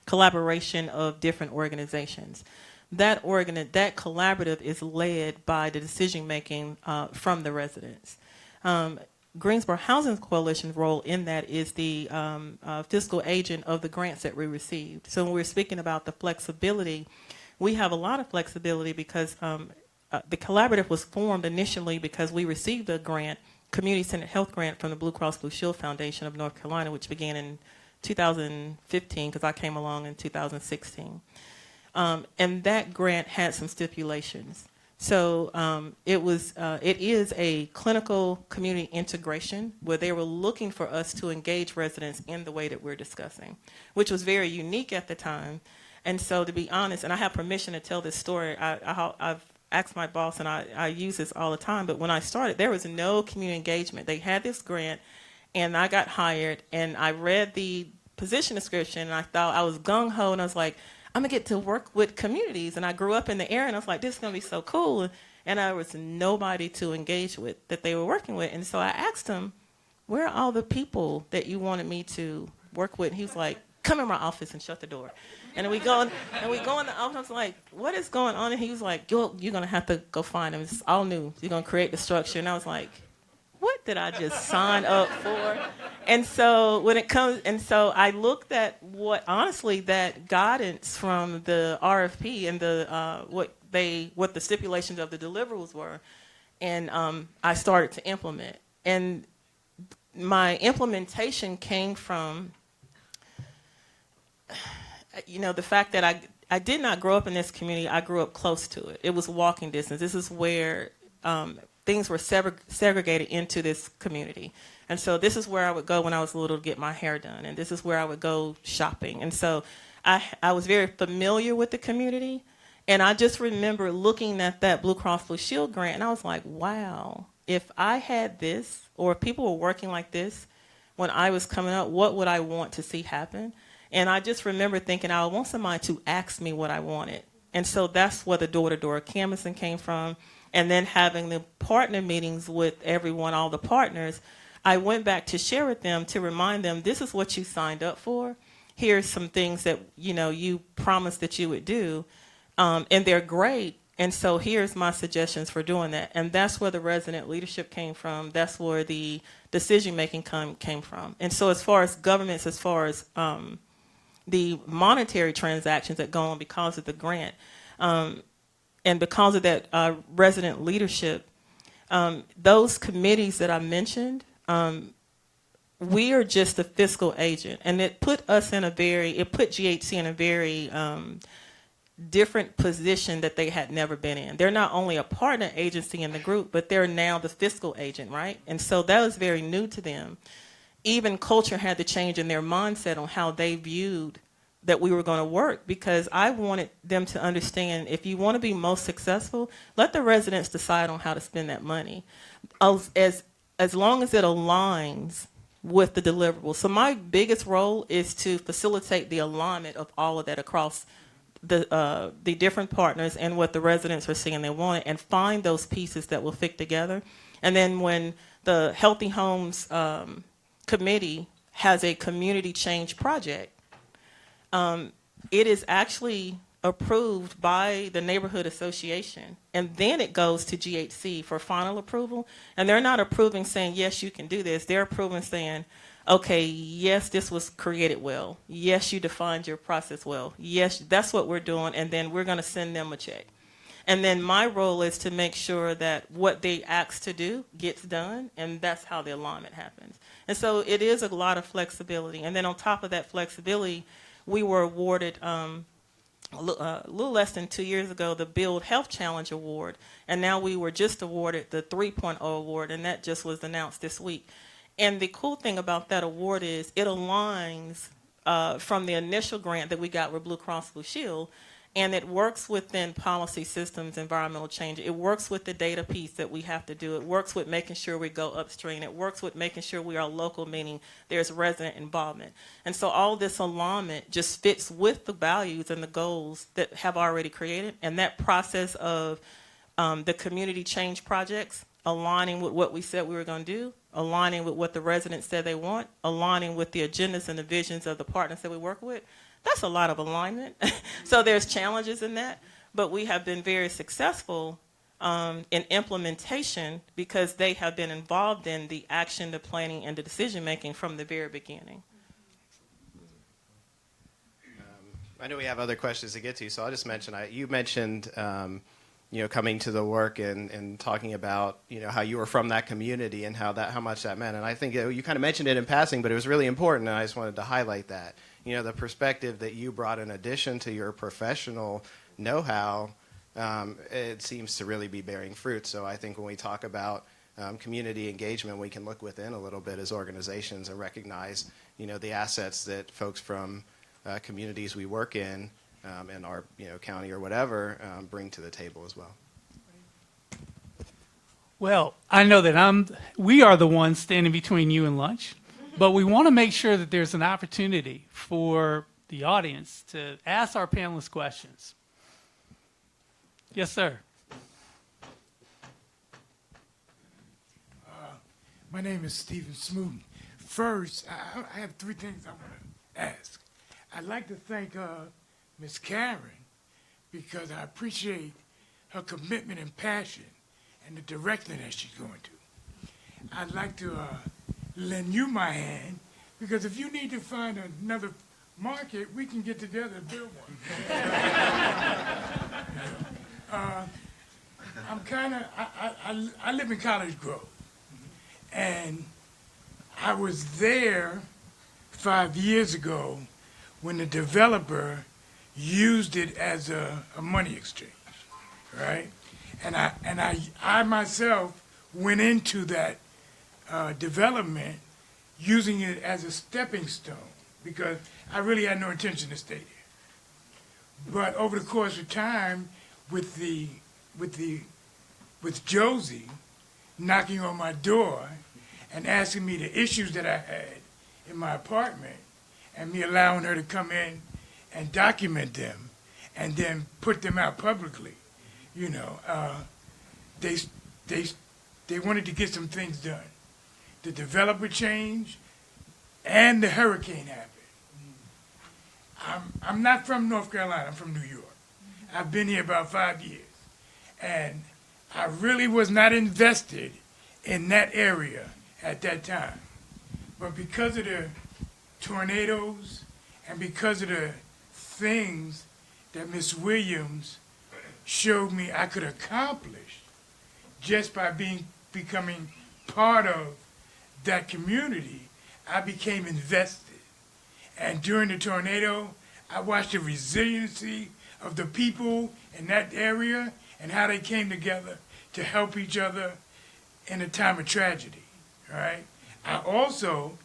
collaboration of different organizations. That collaborative is led by the decision making from the residents. Greensboro Housing Coalition's role in that is the fiscal agent of the grants that we received. So when we're speaking about the flexibility, we have a lot of flexibility because the collaborative was formed initially because we received a grant, community-centered health grant from the Blue Cross Blue Shield Foundation of North Carolina, which began in 2015 because I came along in 2016. And that grant had some stipulations. So it is a clinical community integration where they were looking for us to engage residents in the way that we're discussing, which was very unique at the time. And so to be honest, and I have permission to tell this story, I've asked my boss, and I use this all the time, but when I started, there was no community engagement. They had this grant, and I got hired, and I read the position description, and I thought I was gung-ho, and I was like, I'm going to get to work with communities. And I grew up in the area, and I was like, this is going to be so cool. And there was nobody to engage with that they were working with. And so I asked him, where are all the people that you wanted me to work with? And he was like, come in my office and shut the door. And then we go in the office. I was like, what is going on? And he was like, you're going to have to go find them. It's all new. You're going to create the structure. And I was like, what did I just sign up for? And so I looked at what that guidance from the RFP and the what the stipulations of the deliverables were, and I started to implement. And my implementation came from, the fact that I did not grow up in this community. I grew up close to it. It was walking distance. This is where things were segregated into this community. And so this is where I would go when I was little to get my hair done. And this is where I would go shopping. And so I was very familiar with the community. And I just remember looking at that Blue Cross Blue Shield grant, and I was like, wow, if I had this, or if people were working like this when I was coming up, what would I want to see happen? And I just remember thinking, I want somebody to ask me what I wanted. And so that's where the door-to-door canvassing came from. And then having the partner meetings with everyone, all the partners, I went back to share with them to remind them, this is what you signed up for. Here's some things that, you promised that you would do. And they're great. And so here's my suggestions for doing that. And that's where the resident leadership came from. That's where the decision-making came from. And so as far as governments, as far as the monetary transactions that go on because of the grant, and because of that resident leadership, those committees that I mentioned, we are just a fiscal agent. And it put GHC in a very different position that they had never been in. They're not only a partner agency in the group, but they're now the fiscal agent, right? And so that was very new to them. Even culture had to change in their mindset on how they viewed that we were going to work, because I wanted them to understand, if you want to be most successful, let the residents decide on how to spend that money, as long as it aligns with the deliverables. So my biggest role is to facilitate the alignment of all of that across the different partners and what the residents are seeing they want, and find those pieces that will fit together. And then when the Healthy Homes Committee has a community change project, it is actually approved by the neighborhood association, and then it goes to GHC for final approval. And they're not approving saying, yes, you can do this. They're approving saying, okay, yes, this was created well. Yes, you defined your process well. Yes, that's what we're doing, and then we're going to send them a check. And then my role is to make sure that what they ask to do gets done, and that's how the alignment happens. And so it is a lot of flexibility. And then on top of that flexibility, we were awarded a little less than 2 years ago the Build Health Challenge Award, and now we were just awarded the 3.0 award, and that just was announced this week. And the cool thing about that award is it aligns from the initial grant that we got with Blue Cross Blue Shield, and it works within policy systems, environmental change. It works with the data piece that we have to do. It works with making sure we go upstream. It works with making sure we are local, meaning there's resident involvement. And so all this alignment just fits with the values and the goals that have already created. And that process of the community change projects, aligning with what we said we were going to do, aligning with what the residents said they want, aligning with the agendas and the visions of the partners that we work with, that's a lot of alignment. So there's challenges in that, but we have been very successful in implementation because they have been involved in the action, the planning, and the decision-making from the very beginning. I know we have other questions to get to, so I'll just mention, you mentioned coming to the work and talking about, how you were from that community and how much that meant. And I think you kind of mentioned it in passing, but it was really important, and I just wanted to highlight that. The perspective that you brought in addition to your professional know-how, it seems to really be bearing fruit. So I think when we talk about community engagement, we can look within a little bit as organizations and recognize, the assets that folks from communities we work in our county or whatever bring to the table as well. Well, I know that we are the ones standing between you and lunch, but we want to make sure that there's an opportunity for the audience to ask our panelists questions. Yes, sir. My name is Stephen Smooten. First, I have three things I want to ask. I'd like to thank Ms. Karen because I appreciate her commitment and passion and the direction that she's going to. I'd like to lend you my hand because if you need to find another market, we can get together and build one. I live in College Grove, and I was there 5 years ago when the developer used it as a money exchange, right? And I myself went into that development using it as a stepping stone because I really had no intention to stay there. But over the course of time, with Josie knocking on my door and asking me the issues that I had in my apartment, and me allowing her to come in and document them, and then put them out publicly, you know, they wanted to get some things done. The developer changed, and the hurricane happened. I'm not from North Carolina, I'm from New York. I've been here about 5 years, and I really was not invested in that area at that time. But because of the tornadoes and because of the things that Miss Williams showed me I could accomplish just by becoming part of that community, I became invested. And during the tornado, I watched the resiliency of the people in that area and how they came together to help each other in a time of tragedy, right? I also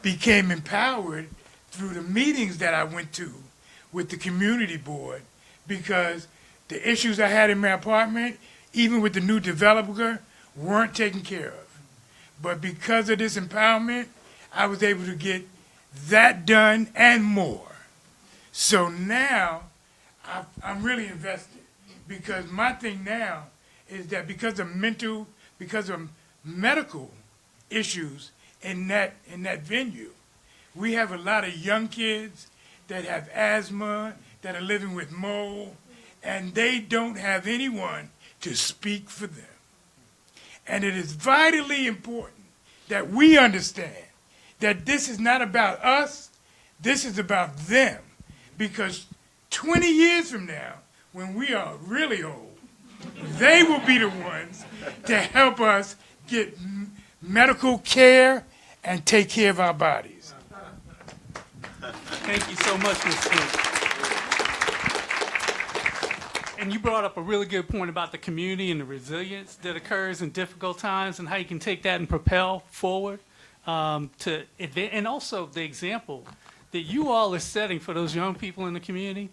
became empowered through the meetings that I went to with the community board because the issues I had in my apartment, even with the new developer, weren't taken care of. But because of this empowerment, I was able to get that done and more. So now I'm really invested because my thing now is that because of medical issues in that venue, we have a lot of young kids that have asthma, that are living with mold, and they don't have anyone to speak for them. And it is vitally important that we understand that this is not about us, this is about them. Because 20 years from now, when we are really old, they will be the ones to help us get medical care and take care of our bodies. Thank you so much, Ms. Smith. And you brought up a really good point about the community and the resilience that occurs in difficult times and how you can take that and propel forward to advance. And also the example that you all are setting for those young people in the community,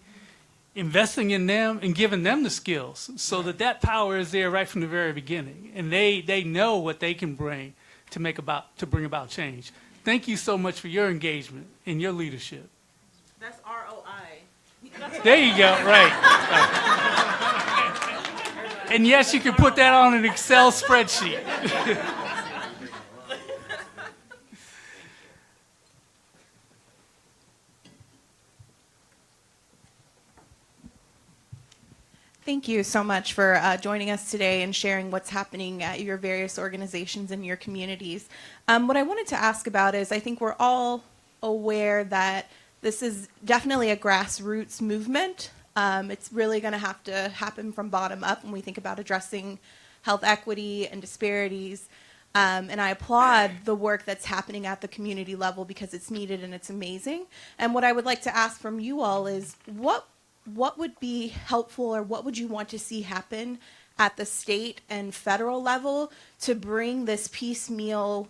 investing in them and giving them the skills so that that power is there right from the very beginning. And they know what they can bring to bring about change. Thank you so much for your engagement and your leadership. That's ROI. There you go, right. And yes, you can put that on an Excel spreadsheet. Thank you so much for joining us today and sharing what's happening at your various organizations and your communities. What I wanted to ask about is I think we're all aware that this is definitely a grassroots movement. It's really going to have to happen from bottom up when we think about addressing health equity and disparities. And I applaud the work that's happening at the community level because it's needed and it's amazing. And what I would like to ask from you all is what would be helpful or what would you want to see happen at the state and federal level to bring this piecemeal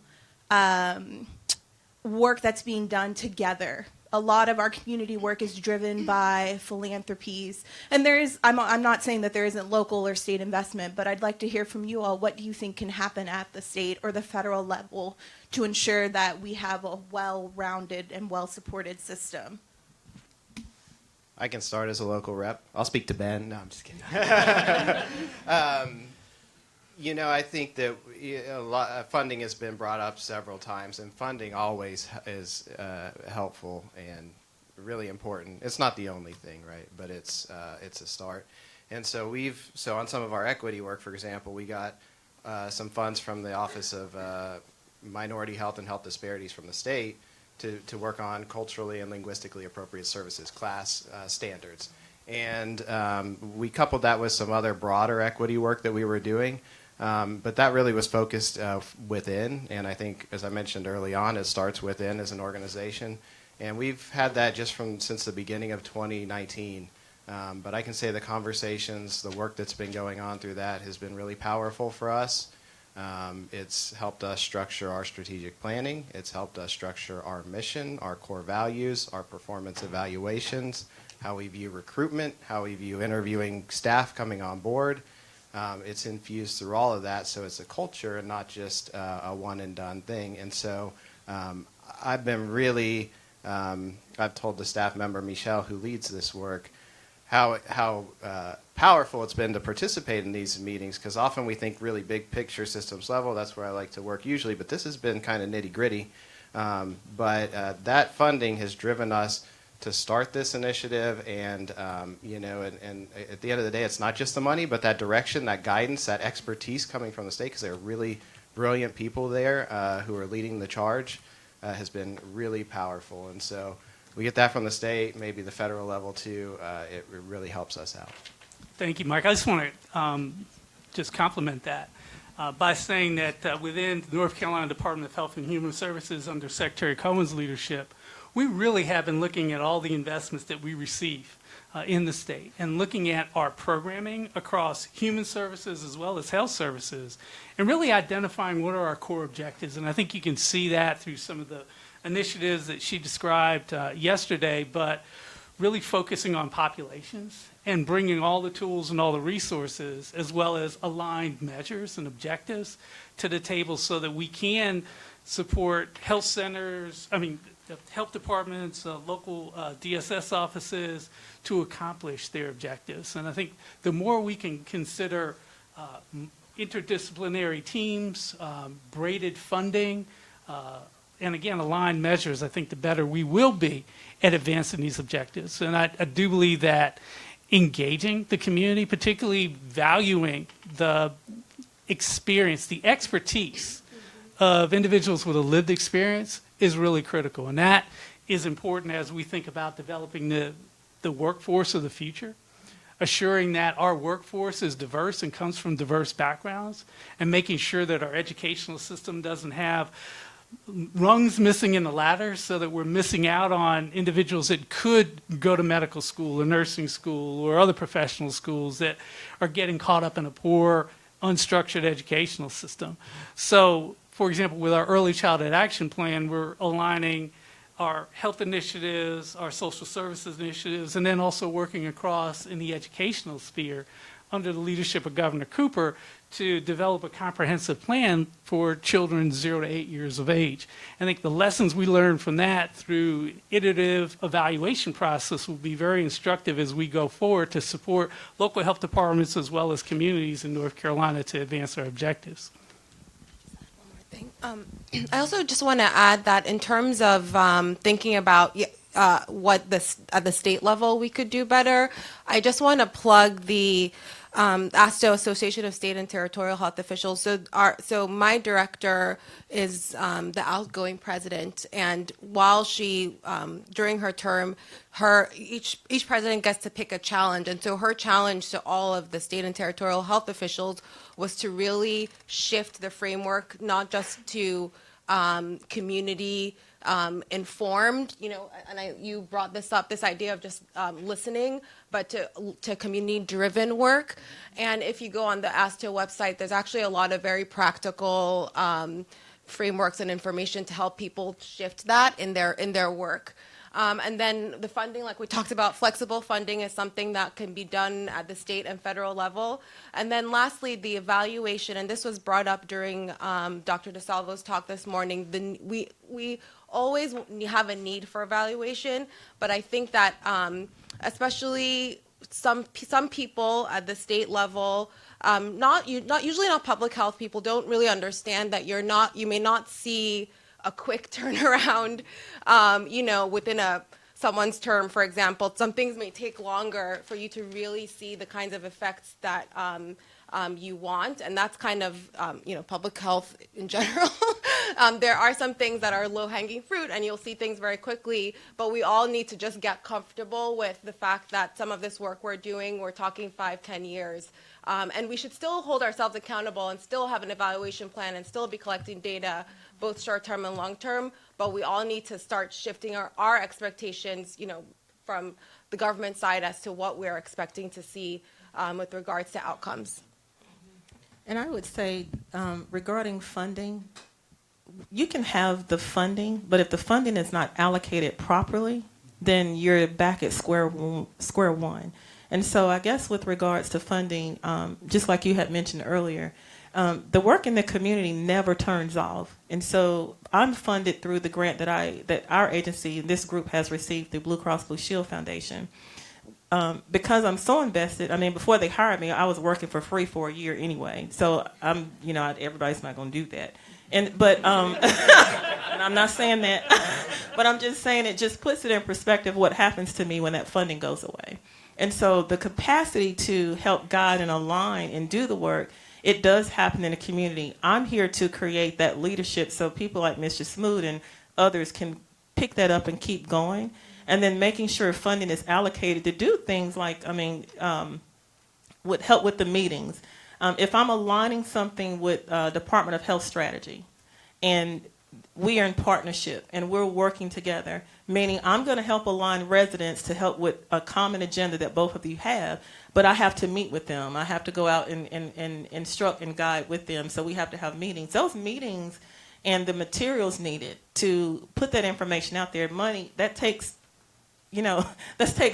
work that's being done together a lot of our community work is driven by philanthropies. And I'm not saying that there isn't local or state investment, but I'd like to hear from you all, what do you think can happen at the state or the federal level to ensure that we have a well-rounded and well-supported system? I can start as a local rep. I'll speak to Ben. No, I'm just kidding. I think that a lot of funding has been brought up several times, and funding always is helpful and really important. It's not the only thing, right? But it's a start. And so on some of our equity work, for example, we got some funds from the Office of Minority Health and Health Disparities from the state to work on culturally and linguistically appropriate services class standards. And we coupled that with some other broader equity work that we were doing. But that really was focused within, and I think, as I mentioned early on, it starts within as an organization. And we've had that just since the beginning of 2019. But I can say the conversations, the work that's been going on through that has been really powerful for us. It's helped us structure our strategic planning. It's helped us structure our mission, our core values, our performance evaluations, how we view recruitment, how we view interviewing staff coming on board. It's infused through all of that, so it's a culture and not just a one-and-done thing. And so I've been really, I've told the staff member, Michelle, who leads this work, how powerful it's been to participate in these meetings, because often we think really big picture systems level. That's where I like to work usually, but this has been kind of nitty-gritty. But that funding has driven us to start this initiative, and and at the end of the day, it's not just the money, but that direction, that guidance, that expertise coming from the state, because there are really brilliant people there who are leading the charge, has been really powerful. And so we get that from the state, maybe the federal level too. It really helps us out. Thank you, Mike. I just want to just compliment that by saying that within the North Carolina Department of Health and Human Services under Secretary Cohen's leadership, we really have been looking at all the investments that we receive in the state and looking at our programming across human services as well as health services and really identifying what are our core objectives. And I think you can see that through some of the initiatives that she described yesterday, but really focusing on populations and bringing all the tools and all the resources as well as aligned measures and objectives to the table so that we can support health centers, health departments, local DSS offices to accomplish their objectives. And I think the more we can consider interdisciplinary teams, braided funding, and again, aligned measures, I think the better we will be at advancing these objectives. And I do believe that engaging the community, particularly valuing the experience, the expertise of individuals with a lived experience is really critical. And that is important as we think about developing the workforce of the future, assuring that our workforce is diverse and comes from diverse backgrounds, and making sure that our educational system doesn't have rungs missing in the ladder so that we're missing out on individuals that could go to medical school or nursing school or other professional schools that are getting caught up in a poor, unstructured educational system. So, for example, with our Early Childhood Action Plan, we're aligning our health initiatives, our social services initiatives, and then also working across in the educational sphere under the leadership of Governor Cooper to develop a comprehensive plan for children 0 to 8 years of age. I think the lessons we learn from that through iterative evaluation process will be very instructive as we go forward to support local health departments as well as communities in North Carolina to advance our objectives. I also just want to add that in terms of thinking about what at the state level we could do better, I just want to plug the ASTO, Association of State and Territorial Health Officials. So my director is the outgoing president, and while she, during her term, each president gets to pick a challenge, and so her challenge to all of the state and territorial health officials was to really shift the framework, not just to community informed, and you brought this up, this idea of just listening, but to community-driven work. And if you go on the ASTO website, there's actually a lot of very practical frameworks and information to help people shift that in their work. And then the funding, like we talked about, flexible funding is something that can be done at the state and federal level. And then lastly, the evaluation, and this was brought up during Dr. DeSalvo's talk this morning. We always have a need for evaluation, but I think that especially some people at the state level, usually not public health people, don't really understand that you may not see a quick turnaround, within someone's term, for example. Some things may take longer for you to really see the kinds of effects that you want, and that's kind of, public health in general. There are some things that are low-hanging fruit, and you'll see things very quickly, but we all need to just get comfortable with the fact that some of this work we're doing, we're talking 5-10 years. And we should still hold ourselves accountable and still have an evaluation plan and still be collecting data, both short-term and long-term, but we all need to start shifting our expectations, from the government side as to what we're expecting to see with regards to outcomes. And I would say, regarding funding, you can have the funding, but if the funding is not allocated properly, then you're back at square one. And so I guess with regards to funding, just like you had mentioned earlier, the work in the community never turns off. And so I'm funded through the grant that our agency, this group, has received through Blue Cross Blue Shield Foundation. Because I'm so invested, before they hired me, I was working for free for a year anyway. So everybody's not going to do that. But and I'm not saying that, but I'm just saying it just puts it in perspective what happens to me when that funding goes away. And so the capacity to help guide and align and do the work, it does happen in the community. I'm here to create that leadership so people like Mr. Smoot and others can pick that up and keep going. And then making sure funding is allocated to do things like, would help with the meetings. If I'm aligning something with Department of Health strategy, and we are in partnership and we're working together, meaning I'm going to help align residents to help with a common agenda that both of you have, but I have to meet with them. I have to go out and instruct and guide with them. So we have to have meetings. Those meetings and the materials needed to put that information out there, money, that takes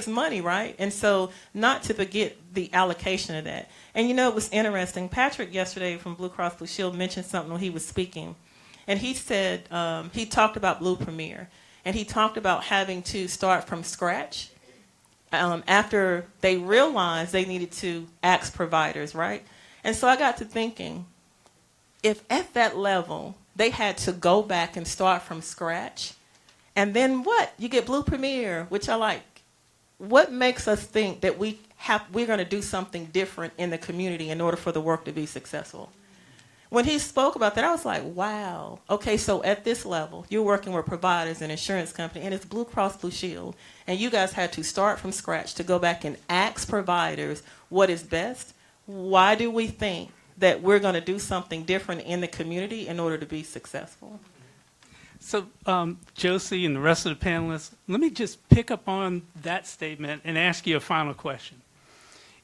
money, right? And so not to forget the allocation of that. And it was interesting. Patrick yesterday from Blue Cross Blue Shield mentioned something when he was speaking. And he said, he talked about Blue Premier. And he talked about having to start from scratch after they realized they needed to ask providers, right? And so I got to thinking, if at that level they had to go back and start from scratch, and then what? You get Blue Premier, which I like. What makes us think that we're going to do something different in the community in order for the work to be successful? When he spoke about that, I was like, wow. Okay, so at this level, you're working with providers and insurance company, and it's Blue Cross Blue Shield, and you guys had to start from scratch to go back and ask providers what is best. Why do we think that we're going to do something different in the community in order to be successful? So, Josie and the rest of the panelists, let me just pick up on that statement and ask you a final question.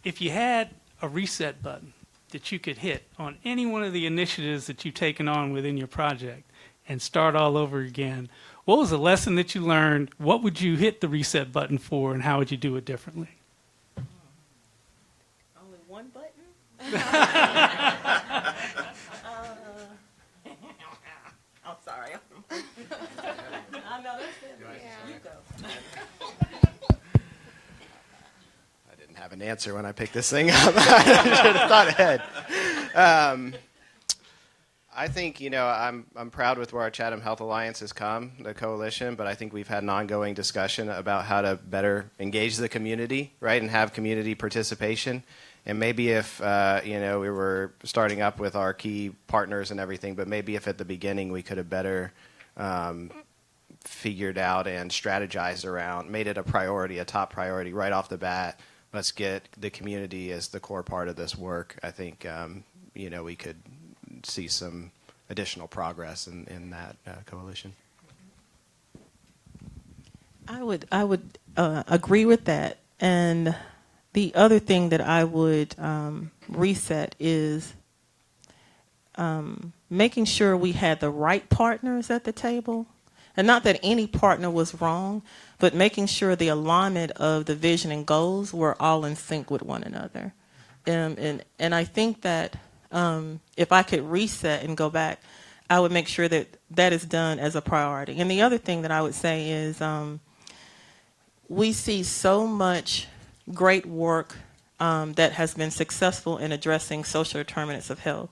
If you had a reset button that you could hit on any one of the initiatives that you've taken on within your project and start all over again, what was the lesson that you learned? What would you hit the reset button for, and how would you do it differently? Only one button? I'm sorry. I know that's it. You go. I didn't have an answer when I picked this thing up. I should have thought ahead. I think, I'm proud with where our Chatham Health Alliance has come, the coalition, but I think we've had an ongoing discussion about how to better engage the community, right, and have community participation. And maybe if, we were starting up with our key partners and everything, but maybe if at the beginning we could have better figured out and strategized around, made it a priority, a top priority right off the bat. Let's get the community as the core part of this work. I think, we could see some additional progress in that coalition. I would agree with that. And the other thing that I would reset is making sure we had the right partners at the table. And not that any partner was wrong, but making sure the alignment of the vision and goals were all in sync with one another. And I think that if I could reset and go back, I would make sure that that is done as a priority. And the other thing that I would say is we see so much great work that has been successful in addressing social determinants of health.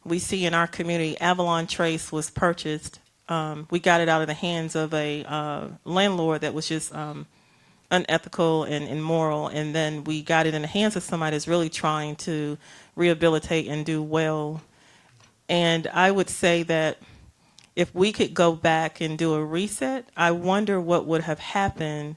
We see in our community, Avalon Trace was purchased. We got it out of the hands of a landlord that was just unethical and immoral, and then we got it in the hands of somebody that's really trying to rehabilitate and do well. And I would say that if we could go back and do a reset, I wonder what would have happened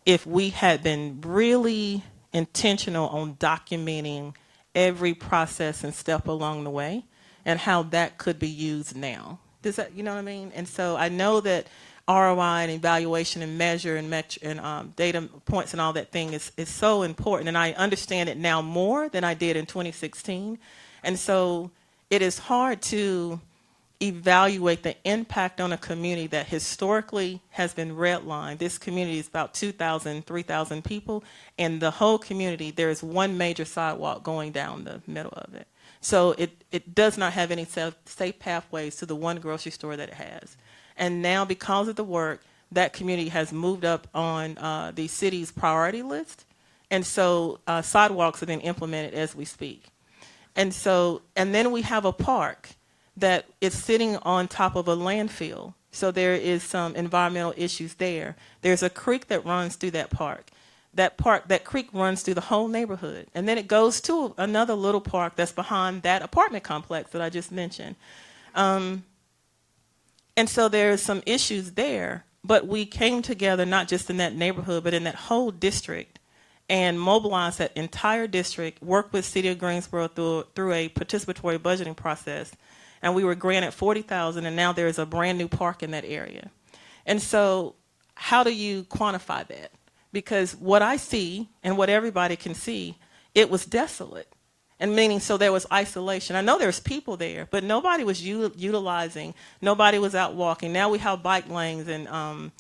if we had been really intentional on documenting every process and step along the way and how that could be used now. Does that, you know what I mean? And so I know that ROI and evaluation and measure and data points and all that thing is so important, and I understand it now more than I did in 2016. And so it is hard to evaluate the impact on a community that historically has been redlined. This community is about 2,000, 3,000 people, and the whole community, there is one major sidewalk going down the middle of it. So it does not have any safe pathways to the one grocery store that it has. And now, because of the work, that community has moved up on the city's priority list. And so sidewalks are being implemented as we speak. And then we have a park that is sitting on top of a landfill. So there is some environmental issues there. There's a creek that runs through that park. That creek runs through the whole neighborhood. And then it goes to another little park that's behind that apartment complex that I just mentioned. And so there's some issues there, but we came together not just in that neighborhood, but in that whole district and mobilized that entire district, worked with City of Greensboro through a participatory budgeting process. And we were granted $40,000, and now there's a brand new park in that area. And so how do you quantify that? Because what I see and what everybody can see, it was desolate. And meaning, so there was isolation. I know there's people there, but nobody was utilizing. Nobody was out walking. Now we have bike lanes and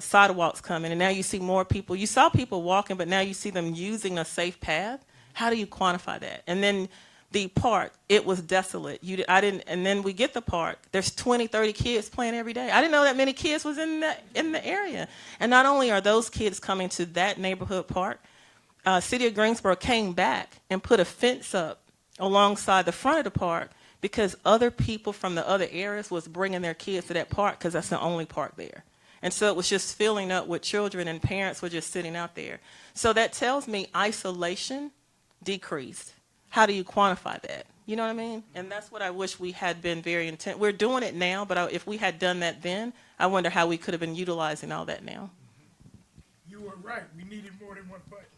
sidewalks coming, and now you see more people. You saw people walking, but now you see them using a safe path. How do you quantify that? And then the park, it was desolate. And then we get the park. There's 20, 30 kids playing every day. I didn't know that many kids was in the area. And not only are those kids coming to that neighborhood park, City of Greensboro came back and put a fence up alongside the front of the park because other people from the other areas was bringing their kids to that park because that's the only park there. And so it was just filling up with children, and parents were just sitting out there. So that tells me isolation decreased. How do you quantify that? You know what I mean? And that's what I wish we had been very intent. We're doing it now, but if we had done that then, I wonder how we could have been utilizing all that now. You were right. We needed more than one budget.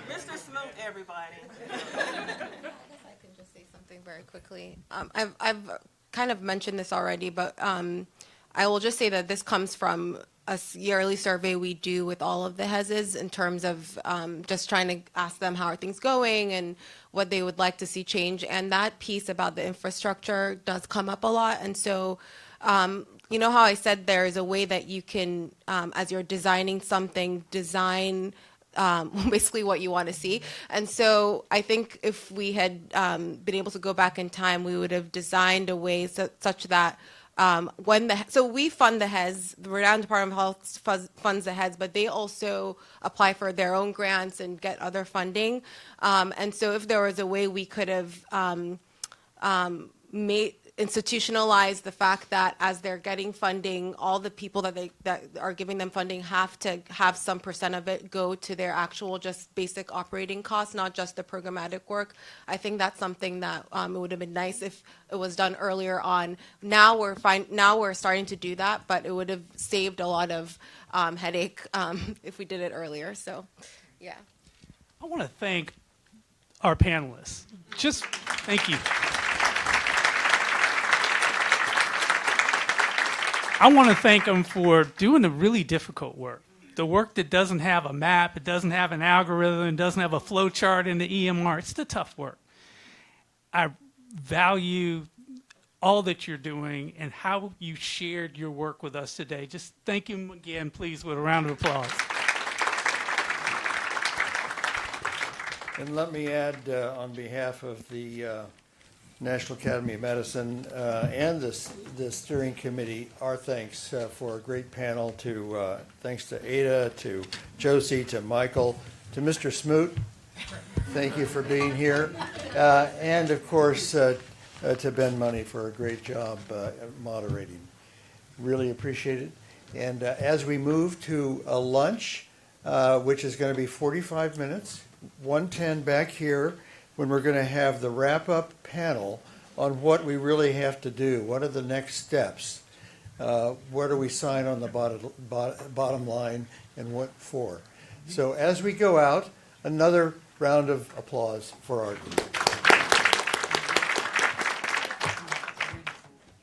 Mr. Smoot, everybody. I guess I can just say something very quickly. I've kind of mentioned this already, but I will just say that this comes from a yearly survey we do with all of the HESs in terms of just trying to ask them how are things going and what they would like to see change. And that piece about the infrastructure does come up a lot. And so you know how I said there is a way that you can, as you're designing something, design basically what you want to see. And so I think if we had been able to go back in time, we would have designed a way such that so we fund the HES, the Rhode Island Department of Health funds the HES, but they also apply for their own grants and get other funding. And so if there was a way we could have institutionalize the fact that as they're getting funding, all the people that are giving them funding have to have some % of it go to their actual just basic operating costs, not just the programmatic work. I think that's something that it would have been nice if it was done earlier on. Now we're starting to do that, but it would have saved a lot of headache if we did it earlier. So, yeah. I want to thank our panelists. Thank you. I want to thank them for doing the really difficult work. The work that doesn't have a map, it doesn't have an algorithm, it doesn't have a flow chart in the EMR. It's the tough work. I value all that you're doing and how you shared your work with us today. Just thank you again, please, with a round of applause. And let me add, on behalf of the National Academy of Medicine and the steering committee, our thanks for a great panel. Thanks to Ada, to Josie, to Michael, to Mr. Smoot. Thank you for being here, and of course to Ben Money for a great job moderating. Really appreciate it. And as we move to a lunch, which is going to be 45 minutes. 1:10 back here, when we're going to have the wrap-up panel on what we really have to do. What are the next steps? Where do we sign on the bottom line, and what for? So as we go out, another round of applause for our group.